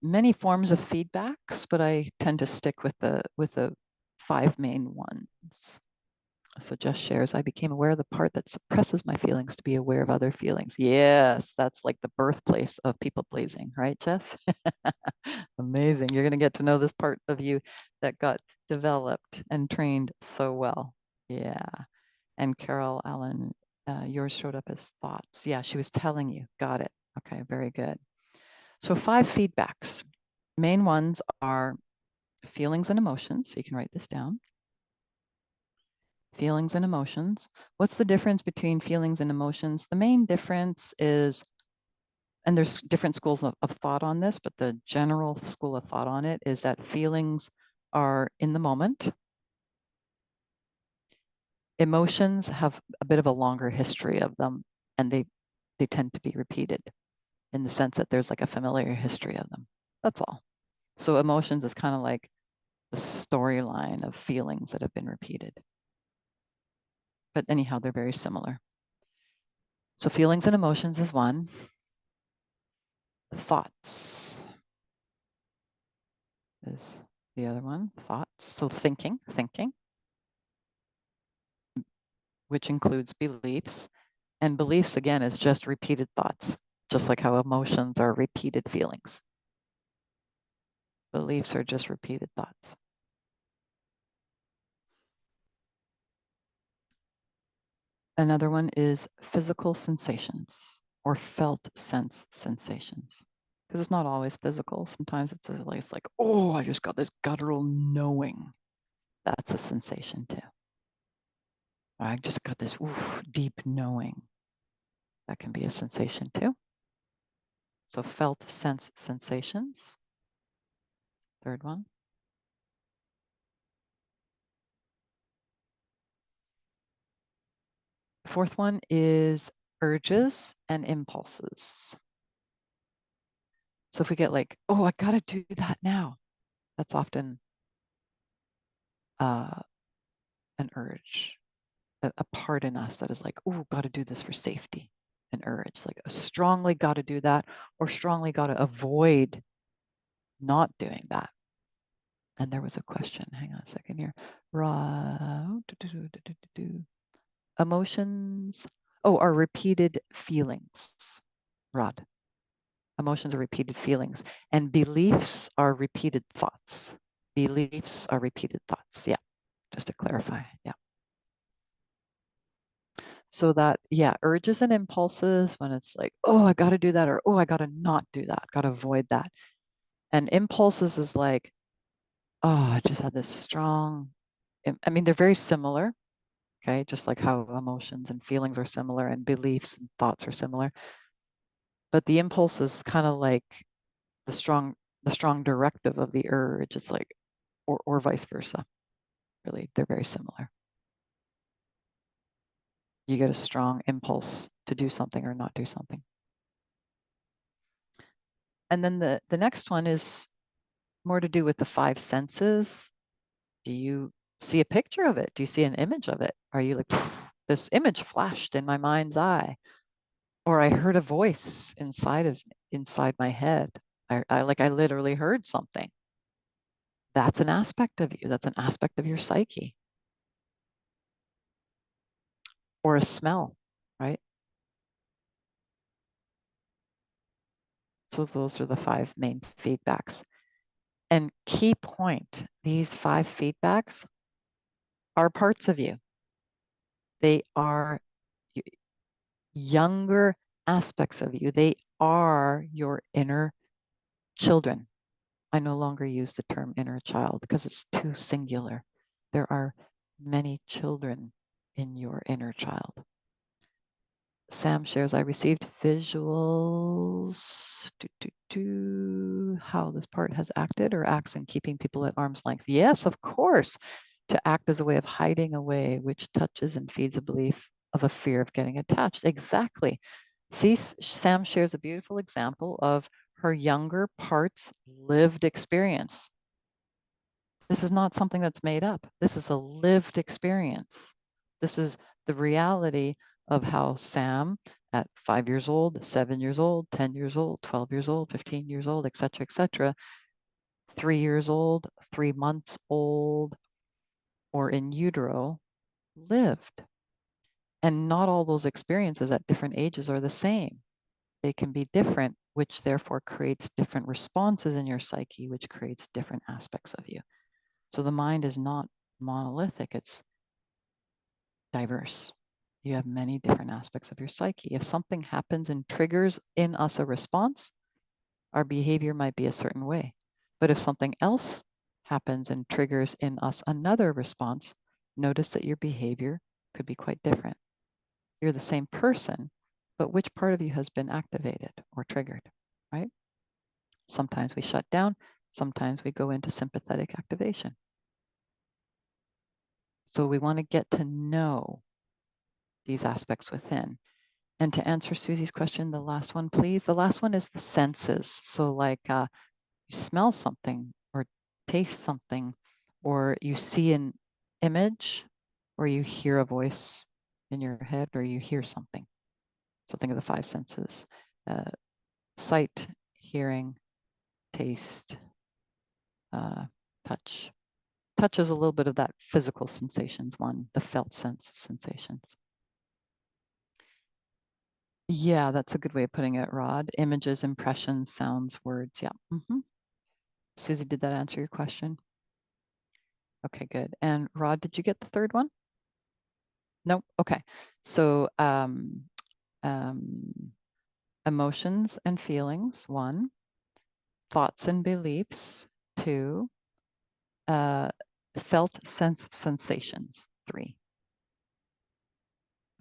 many forms of feedbacks, but I tend to stick with the 5 main ones. So Jess shares, I became aware of the part that suppresses my feelings to be aware of other feelings. Yes, that's like the birthplace of people pleasing, right, Jess? Amazing. You're going to get to know this part of you that got developed and trained so well. Yeah. And Carol Allen, yours showed up as thoughts. Yeah, she was telling you. Got it. Okay, very good. So 5 feedbacks. Main ones are feelings and emotions. So you can write this down. feelings and emotions. What's the difference between feelings and emotions? The main difference is, and there's different schools of thought on this, but the general school of thought on it is that feelings are in the moment. Emotions have a bit of a longer history of them, and they tend to be repeated in the sense that there's like a familiar history of them. That's all. So emotions is kind of like the storyline of feelings that have been repeated. But anyhow, they're very similar. So feelings and emotions is one. Thoughts is the other one. Thoughts. So thinking, which includes beliefs. And beliefs, again, is just repeated thoughts, just like how emotions are repeated feelings. Beliefs are just repeated thoughts. Another one is physical sensations or felt sense sensations. Because it's not always physical. Sometimes it's like, oh, I just got this guttural knowing. That's a sensation too. I just got this deep knowing. That can be a sensation too. So felt sense sensations. Third one. Fourth one is urges and impulses. So if we get like, oh, I gotta do that now, that's often an urge, a part in us that is like, oh, gotta do this for safety. An urge, like a strongly gotta do that, or strongly gotta avoid not doing that. And there was a question, hang on a second here. Emotions, are repeated feelings, Rod. Emotions are repeated feelings, and beliefs are repeated thoughts. Beliefs are repeated thoughts. Yeah, just to clarify. Yeah. So that, yeah, urges and impulses when it's like, oh, I got to do that, or oh, I got to not do that, got to avoid that. And impulses is like, oh, I just had this strong, I mean, they're very similar. Okay, just like how emotions and feelings are similar and beliefs and thoughts are similar. But the impulse is kind of like the strong directive of the urge. It's like, or vice versa. Really, they're very similar. You get a strong impulse to do something or not do something. And then the next one is more to do with the five senses. Do you see a picture of it? Do you see an image of it? Are you like, this image flashed in my mind's eye? Or I heard a voice inside my head. I literally heard something. That's an aspect of you. That's an aspect of your psyche. Or a smell, right? So those are the five main feedbacks. And key point, these five feedbacks are parts of you. They are younger aspects of you. They are your inner children. I no longer use the term inner child because it's too singular. There are many children in your inner child. Sam shares, I received visuals, how this part has acted or acts in keeping people at arm's length. Yes, of course, to act as a way of hiding away, which touches and feeds a belief of a fear of getting attached. Exactly. See, Sam shares a beautiful example of her younger part's lived experience. This is not something that's made up. This is a lived experience. This is the reality of how Sam at 5 years old, 7 years old, 10 years old, 12 years old, 15 years old, etc., 3 years old, 3 months old, or in utero lived. And not all those experiences at different ages are the same. They can be different, which therefore creates different responses in your psyche, which creates different aspects of you. So the mind is not monolithic, it's diverse. You have many different aspects of your psyche. If something happens and triggers in us a response, our behavior might be a certain way. But if something else happens and triggers in us another response, notice that your behavior could be quite different. You're the same person, but which part of you has been activated or triggered, right? Sometimes we shut down, sometimes we go into sympathetic activation. So we want to get to know these aspects within. And to answer Susie's question, the last one, please. The last one is the senses. So like you smell something or taste something, or you see an image, or you hear a voice in your head, or you hear something. So think of the five senses: sight, hearing, taste, touch. Touch is a little bit of that physical sensations one, the felt sense sensations. Yeah, that's a good way of putting it, Rod. Images, impressions, sounds, words. Yeah. Susie, did that answer your question? Okay, good. And Rod, did you get the third one? Nope. Okay. So emotions and feelings, 1. Thoughts and beliefs, 2. Felt sense sensations, 3.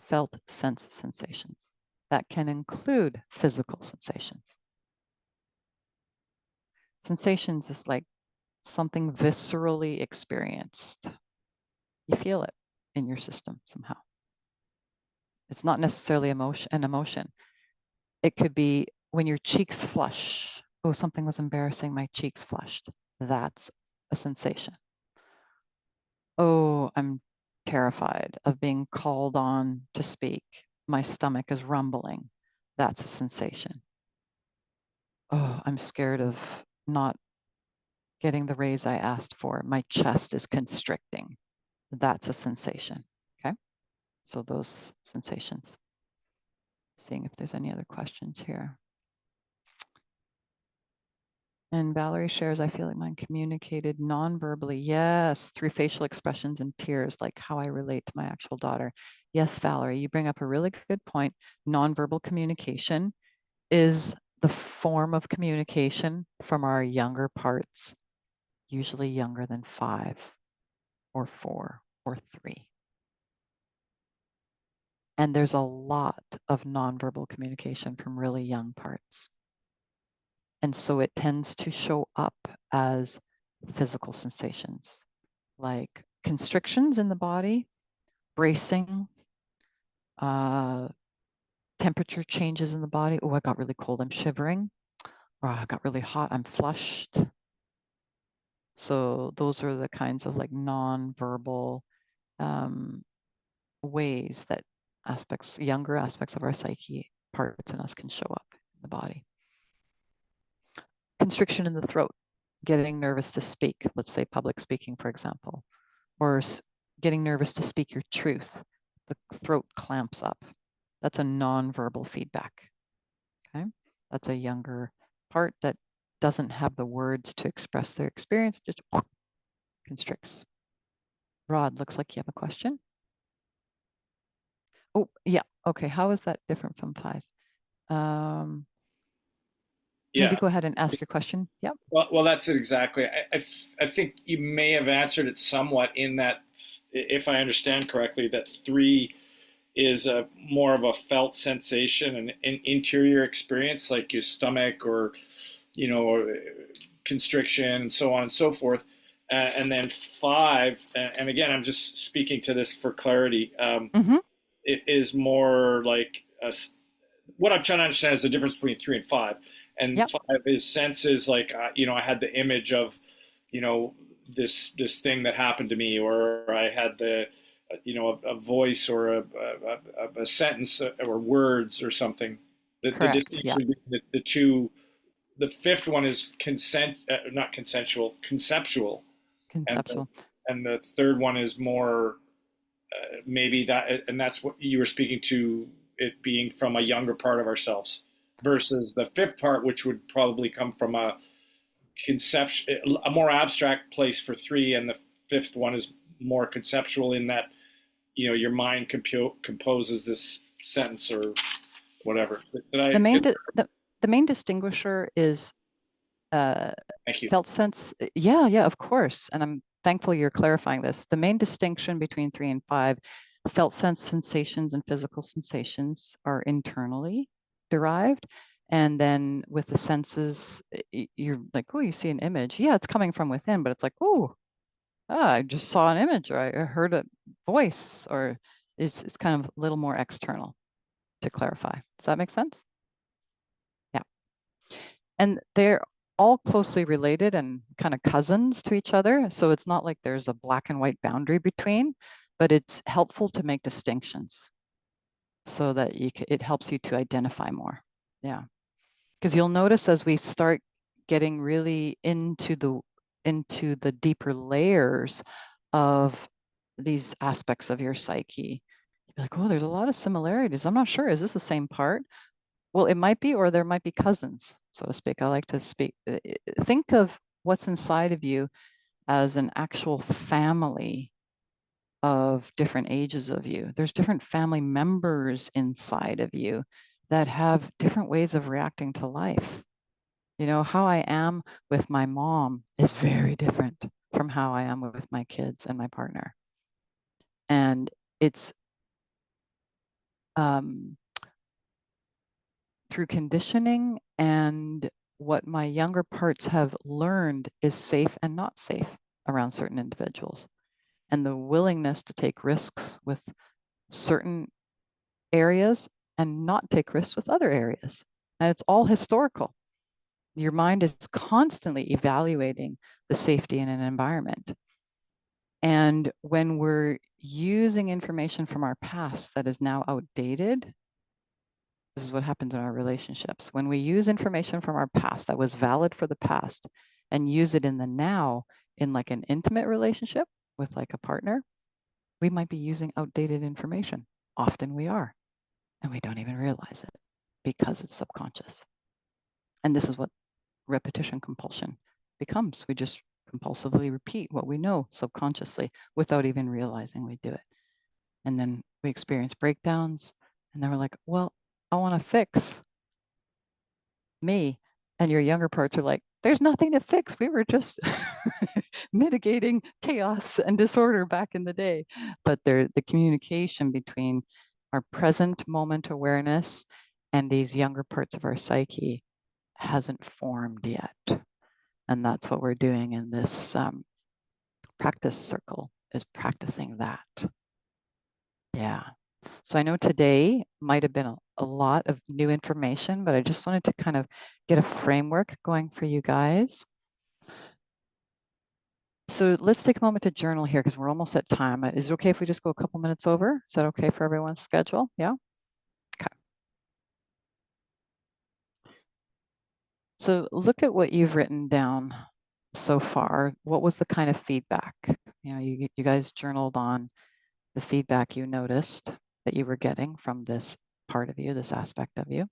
Felt sense sensations. That can include physical sensations. Sensations is like something viscerally experienced. You feel it in your system somehow. It's not necessarily an emotion. It could be when your cheeks flush. Oh, something was embarrassing, my cheeks flushed. That's a sensation. Oh, I'm terrified of being called on to speak. My stomach is rumbling. That's a sensation. Oh, I'm scared of not getting the raise I asked for. My chest is constricting. That's a sensation. Okay. So those sensations. Seeing if there's any other questions here. And Valerie shares, I feel like mine communicated non-verbally. Yes, through facial expressions and tears, like how I relate to my actual daughter. Yes, Valerie, you bring up a really good point. Non-verbal communication is the form of communication from our younger parts, usually younger than 5 or 4 or 3. And there's a lot of nonverbal communication from really young parts. And so it tends to show up as physical sensations like constrictions in the body, bracing, temperature changes in the body. Oh, I got really cold, I'm shivering. Or I got really hot, I'm flushed. So those are the kinds of like nonverbal ways that younger aspects of our psyche, parts in us can show up in the body. Constriction in the throat, getting nervous to speak, let's say public speaking, for example, or getting nervous to speak your truth. The throat clamps up. That's a nonverbal feedback. Okay, that's a younger part that doesn't have the words to express their experience, just constricts. Rod, looks like you have a question. Oh, yeah. Okay, how is that different from thighs? Maybe go ahead and ask your question. Yep. Well, that's it exactly. I think you may have answered it somewhat in that, if I understand correctly, that 3 is more of a felt sensation and an interior experience, like your stomach or, or constriction and so on and so forth. And then 5, and again, I'm just speaking to this for clarity. It is more like what I'm trying to understand is the difference between 3 and 5. And 5 is senses like, I had the image of, this thing that happened to me, or I had the, a voice or a sentence or words or something. Correct, distinction between the two, the 5th one is not consensual, conceptual. Conceptual. And the 3rd one is more maybe that, and that's what you were speaking to, it being from a younger part of ourselves, versus the 5th part, which would probably come from a conception, a more abstract place for 3, and the 5th one is more conceptual in that, your mind composes this sentence or whatever. The main distinguisher is Thank you. felt sense. Yeah, of course. And I'm thankful you're clarifying this. The main distinction between 3 and 5, felt sense sensations and physical sensations are internally derived. And then with the senses, you're like, oh, you see an image. Yeah, it's coming from within, but it's like, oh, I just saw an image, or I heard a voice, or it's kind of a little more external, to clarify. Does that make sense? Yeah. And they're all closely related and kind of cousins to each other. So it's not like there's a black and white boundary between, but it's helpful to make distinctions so that it helps you to identify more. Yeah. Because you'll notice as we start getting really into the deeper layers of these aspects of your psyche, you're like, oh, there's a lot of similarities. I'm not sure. Is this the same part? Well, it might be, or there might be cousins, so to speak. I like to think of what's inside of you as an actual family of different ages of you. There's different family members inside of you that have different ways of reacting to life. You know, how I am with my mom is very different from how I am with my kids and my partner. And it's through conditioning and what my younger parts have learned is safe and not safe around certain individuals, and the willingness to take risks with certain areas and not take risks with other areas. And it's all historical. Your mind is constantly evaluating the safety in an environment. And when we're using information from our past that is now outdated, this is what happens in our relationships. When we use information from our past that was valid for the past and use it in the now in like an intimate relationship with like a partner, we might be using outdated information. Often we are, and we don't even realize it because it's subconscious. And this is what repetition compulsion becomes. We just compulsively repeat what we know subconsciously without even realizing we do it. And then we experience breakdowns, and then we're like, well, I want to fix me. And your younger parts are like, there's nothing to fix. We were just mitigating chaos and disorder back in the day. But the communication between our present moment awareness and these younger parts of our psyche hasn't formed yet. And that's what we're doing in this practice circle, is practicing that. Yeah. So I know today might have been a lot of new information, but I just wanted to kind of get a framework going for you guys. So let's take a moment to journal here because we're almost at time. Is it okay if we just go a couple minutes over? Is that okay for everyone's schedule? Yeah? Okay. So look at what you've written down so far. What was the kind of feedback? You know, you guys journaled on the feedback you noticed that you were getting from this part of you, this aspect of you.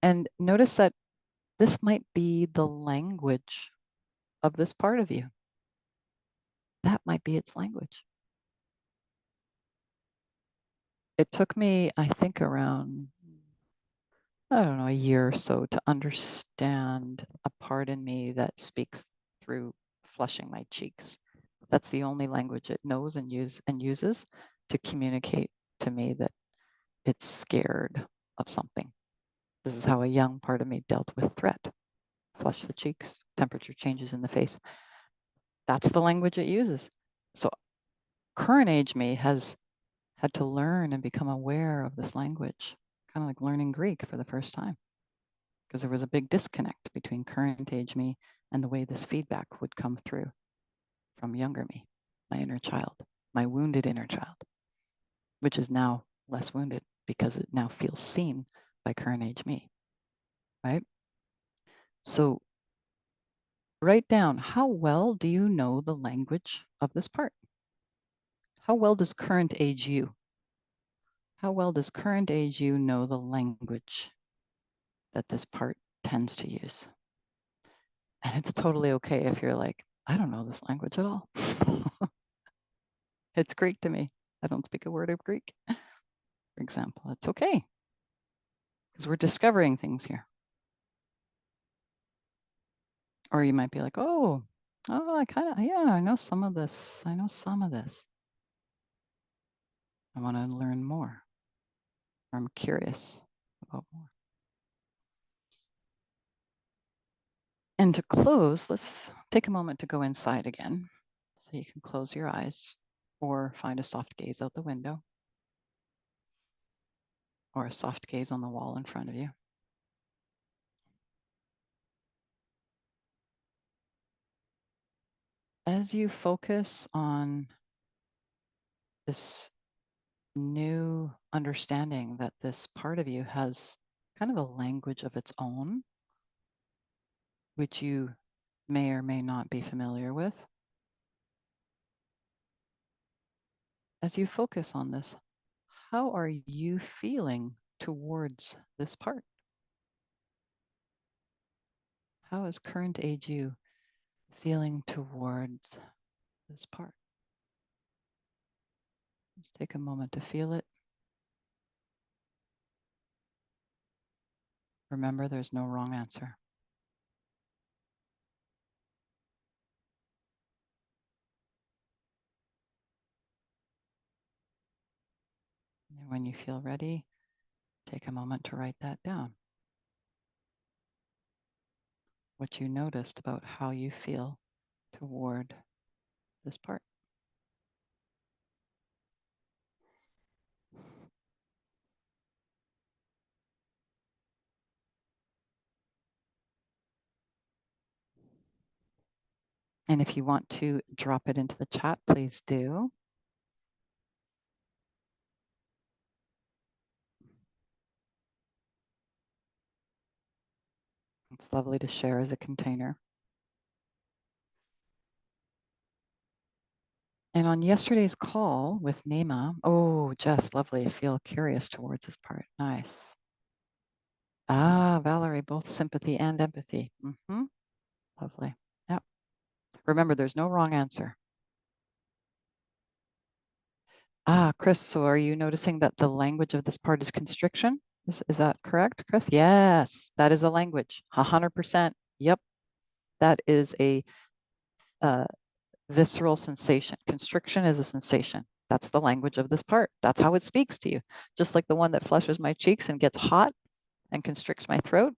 And notice that this might be the language of this part of you. That might be its language. It took me, I think, around, I don't know, a year or so to understand a part in me that speaks through flushing my cheeks. That's the only language it knows and uses to communicate to me that it's scared of something. This is how a young part of me dealt with threat. Flush the cheeks, temperature changes in the face. That's the language it uses. So current age me has had to learn and become aware of this language, kind of like learning Greek for the first time, because there was a big disconnect between current age me and the way this feedback would come through from younger me, my inner child, my wounded inner child, which is now less wounded because it now feels seen by current age me, right? So write down, how well do you know the language of this part? How well does current age you? How well does current age you know the language that this part tends to use? And it's totally okay if you're like, I don't know this language at all. It's Greek to me. I don't speak a word of Greek, for example. It's okay. because we're discovering things here. Or you might be like, oh, I kind of, yeah, I know some of this. I know some of this. I want to learn more. Or I'm curious about more. And to close, let's take a moment to go inside again. So you can close your eyes or find a soft gaze out the window or a soft gaze on the wall in front of you. As you focus on this new understanding that this part of you has kind of a language of its own, which you may or may not be familiar with. As you focus on this, how are you feeling towards this part? How is current age you feeling towards this part? Just take a moment to feel it. Remember, there's no wrong answer. And when you feel ready, take a moment to write that down. What you noticed about how you feel toward this part. And if you want to drop it into the chat, please do. It's lovely to share as a container. And on yesterday's call with Nema, oh, Jess, lovely. Feel curious towards this part. Nice. Ah, Valerie, both sympathy and empathy. Lovely. Yep. Remember, there's no wrong answer. Ah, Chris, so are you noticing that the language of this part is constriction? Is that correct, Chris? Yes, that is a language. 100%. Yep. That is a visceral sensation. Constriction is a sensation. That's the language of this part. That's how it speaks to you. Just like the one that flushes my cheeks and gets hot and constricts my throat.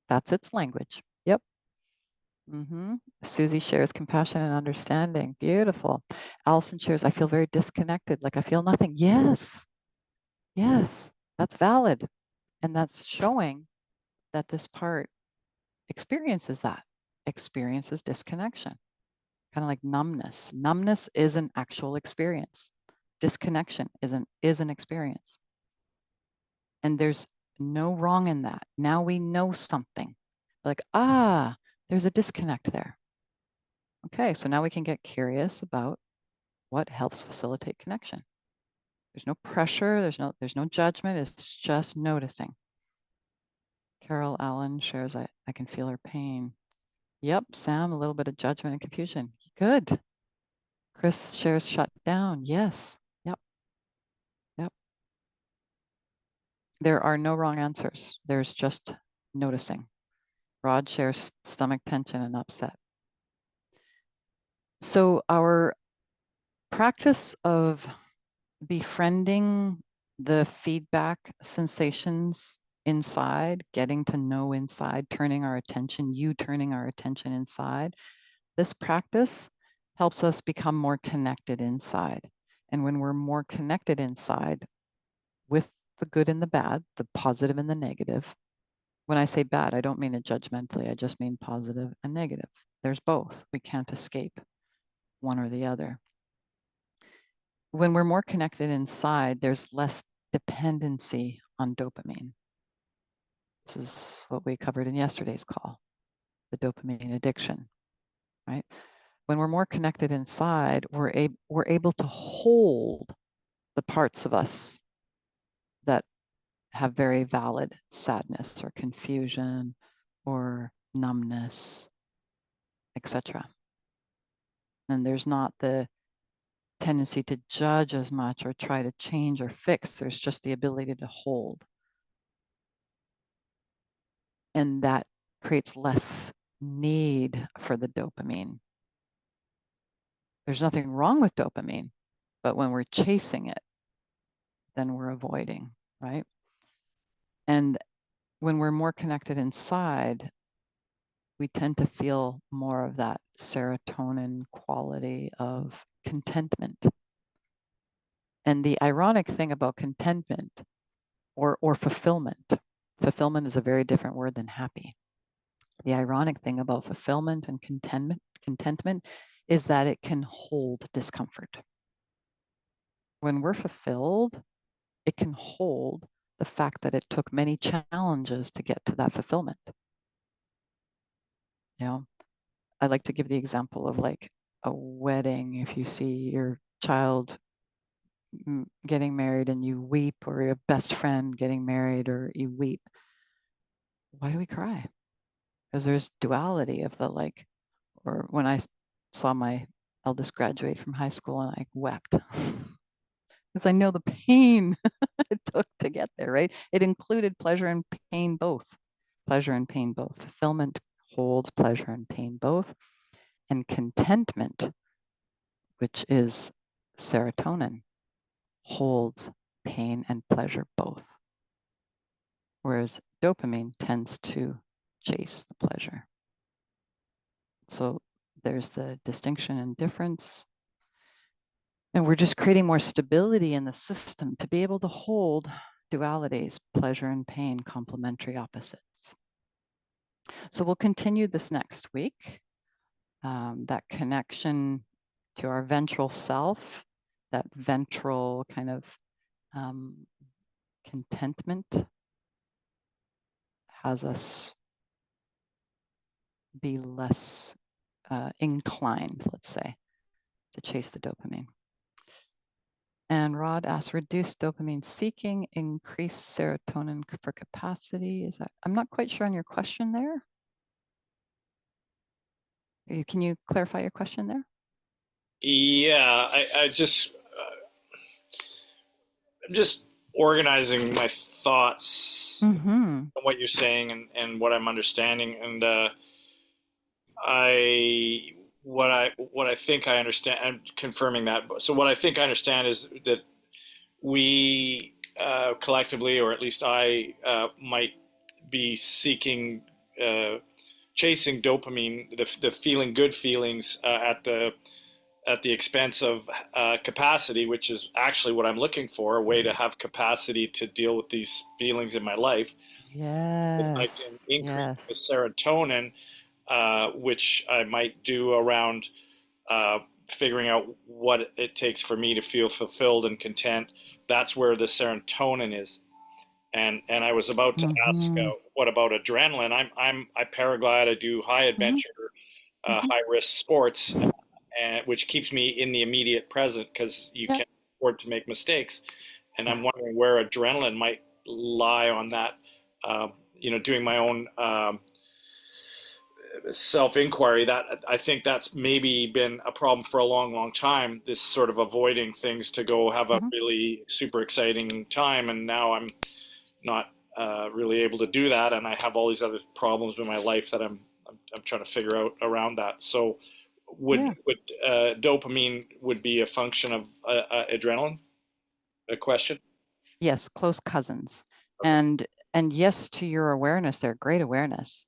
That's its language. Yep. Susie shares compassion and understanding. Beautiful. Allison shares, I feel very disconnected, like I feel nothing. Yes. Yes, that's valid. And that's showing that this part experiences disconnection, kind of like numbness. Numbness is an actual experience. Disconnection is an experience. And there's no wrong in that. Now we know something. Like, there's a disconnect there. Okay, so now we can get curious about what helps facilitate connection. There's no pressure, there's no judgment, it's just noticing. Carol Allen shares, I can feel her pain. Yep, Sam, a little bit of judgment and confusion. Good. Chris shares shut down. Yes. Yep. Yep. There are no wrong answers. There's just noticing. Rod shares stomach tension and upset. So our practice of befriending the feedback sensations inside, getting to know inside, turning our attention inside, this practice helps us become more connected inside. And when we're more connected inside with the good and the bad, the positive and the negative, when I say bad, I don't mean it judgmentally, I just mean positive and negative. There's both. We can't escape one or the other. When we're more connected inside, there's less dependency on dopamine. This is what we covered in yesterday's call, the dopamine addiction, right? When we're more connected inside, we're able to hold the parts of us that have very valid sadness or confusion or numbness, etc. And there's not the tendency to judge as much or try to change or fix. There's just the ability to hold. And that creates less need for the dopamine. There's nothing wrong with dopamine, but when we're chasing it, then we're avoiding, right? And when we're more connected inside, we tend to feel more of that serotonin quality of contentment. And the ironic thing about contentment or fulfillment is a very different word than happy. The ironic thing about fulfillment and contentment is that it can hold discomfort. When we're fulfilled, it can hold the fact that it took many challenges to get to that fulfillment. You know, I like to give the example of like a wedding. If you see your child getting married and you weep, or your best friend getting married or you weep, why do we cry? Because there's duality of the like, or when I saw my eldest graduate from high school and I wept because I know the pain it took to get there, right? It included pleasure and pain both. Pleasure and pain both. Fulfillment holds pleasure and pain both. And contentment, which is serotonin, holds pain and pleasure both. Whereas dopamine tends to chase the pleasure. So there's the distinction and difference. And we're just creating more stability in the system to be able to hold dualities, pleasure and pain, complementary opposites. So we'll continue this next week. That connection to our ventral self, that ventral kind of contentment has us be less inclined, let's say, to chase the dopamine. And Rod asks, reduce dopamine seeking, increase serotonin for capacity. Is that, I'm not quite sure on your question there. Can you clarify your question there? Yeah, I'm just organizing my thoughts on what you're saying and what I'm understanding, and what I think I understand. I'm confirming that. So what I think I understand is that we collectively, or at least I, might be seeking, chasing dopamine, the feeling good feelings at the expense of capacity, which is actually what I'm looking for, a way to have capacity to deal with these feelings in my life. Yes. If I can increase the serotonin, which I might do around figuring out what it takes for me to feel fulfilled and content, that's where the serotonin is. And I was about to ask, what about adrenaline? I paraglide, I do high adventure, high risk sports, which keeps me in the immediate present because you can't afford to make mistakes. And I'm wondering where adrenaline might lie on that. Doing my own self-inquiry, that I think that's maybe been a problem for a long time, this sort of avoiding things to go have a really super exciting time, and now I'm not really able to do that, and I have all these other problems in my life that I'm trying to figure out around that. So would dopamine would be a function of adrenaline? A question? Yes, close cousins. And yes, to your awareness there, great awareness.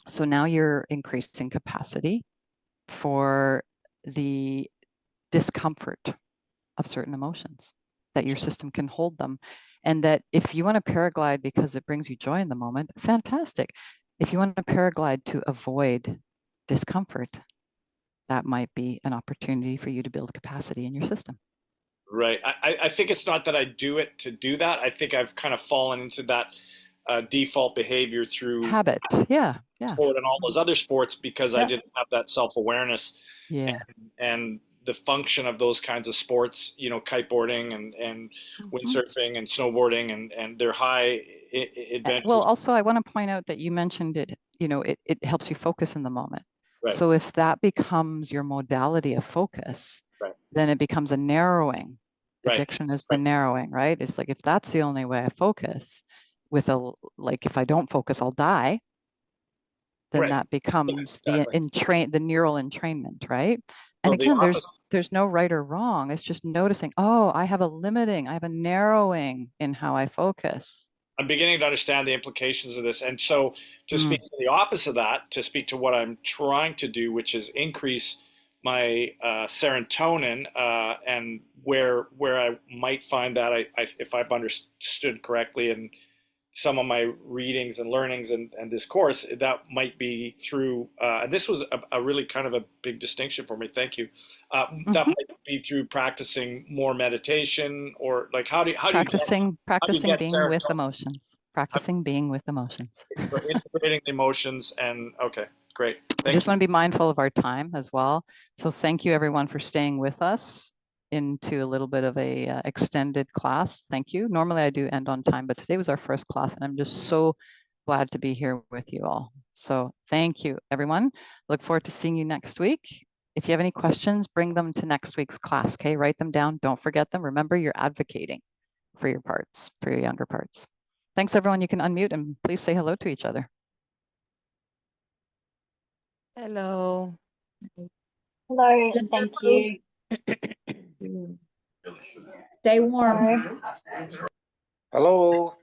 So now you're increasing capacity for the discomfort of certain emotions, that your system can hold them. And that if you want to paraglide because it brings you joy in the moment, fantastic. If you want to paraglide to avoid discomfort, that might be an opportunity for you to build capacity in your system. Right. I think it's not that I do it to do that. I think I've kind of fallen into that default behavior through habit. Yeah. Sport and all those other sports because I didn't have that self-awareness. Yeah. And the function of those kinds of sports, kiteboarding and windsurfing and snowboarding, and they're high adventure. Well, also I want to point out that you mentioned it, it helps you focus in the moment. Right. So if that becomes your modality of focus, then it becomes a narrowing. Addiction is the narrowing, right? It's like, if that's the only way I focus, with like, if I don't focus, I'll die, then Right. that becomes the neural entrainment, right? So And the again, opposite. there's no right or wrong. It's just noticing, oh, I have a narrowing in how I focus. I'm beginning to understand the implications of this. And so to speak to the opposite of that, to speak to what I'm trying to do, which is increase my serotonin, and where I might find that, if I've understood correctly, and some of my readings and learnings and this course, that might be through, and this was a really kind of a big distinction for me. Thank you. That might be through practicing more meditation, or like how do you practicing being serotonin? with emotions, practicing being with emotions. So integrating the emotions, and okay, great. I just want to be mindful of our time as well. So thank you everyone for staying with us into a little bit of a extended class. Thank you. Normally I do end on time, but today was our first class and I'm just so glad to be here with you all. So thank you everyone. Look forward to seeing you next week. If you have any questions, bring them to next week's class, okay? Write them down, don't forget them. Remember, you're advocating for your parts, for your younger parts. Thanks everyone. You can unmute and please say hello to each other. Hello. Hello, and thank you. Stay warm. Hello.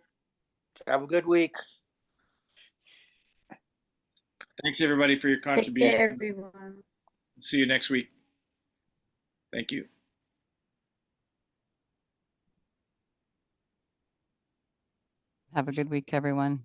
Have a good week. Thanks everybody for your Take care, contribution. everyone. See you next week. Thank you. Have a good week, everyone.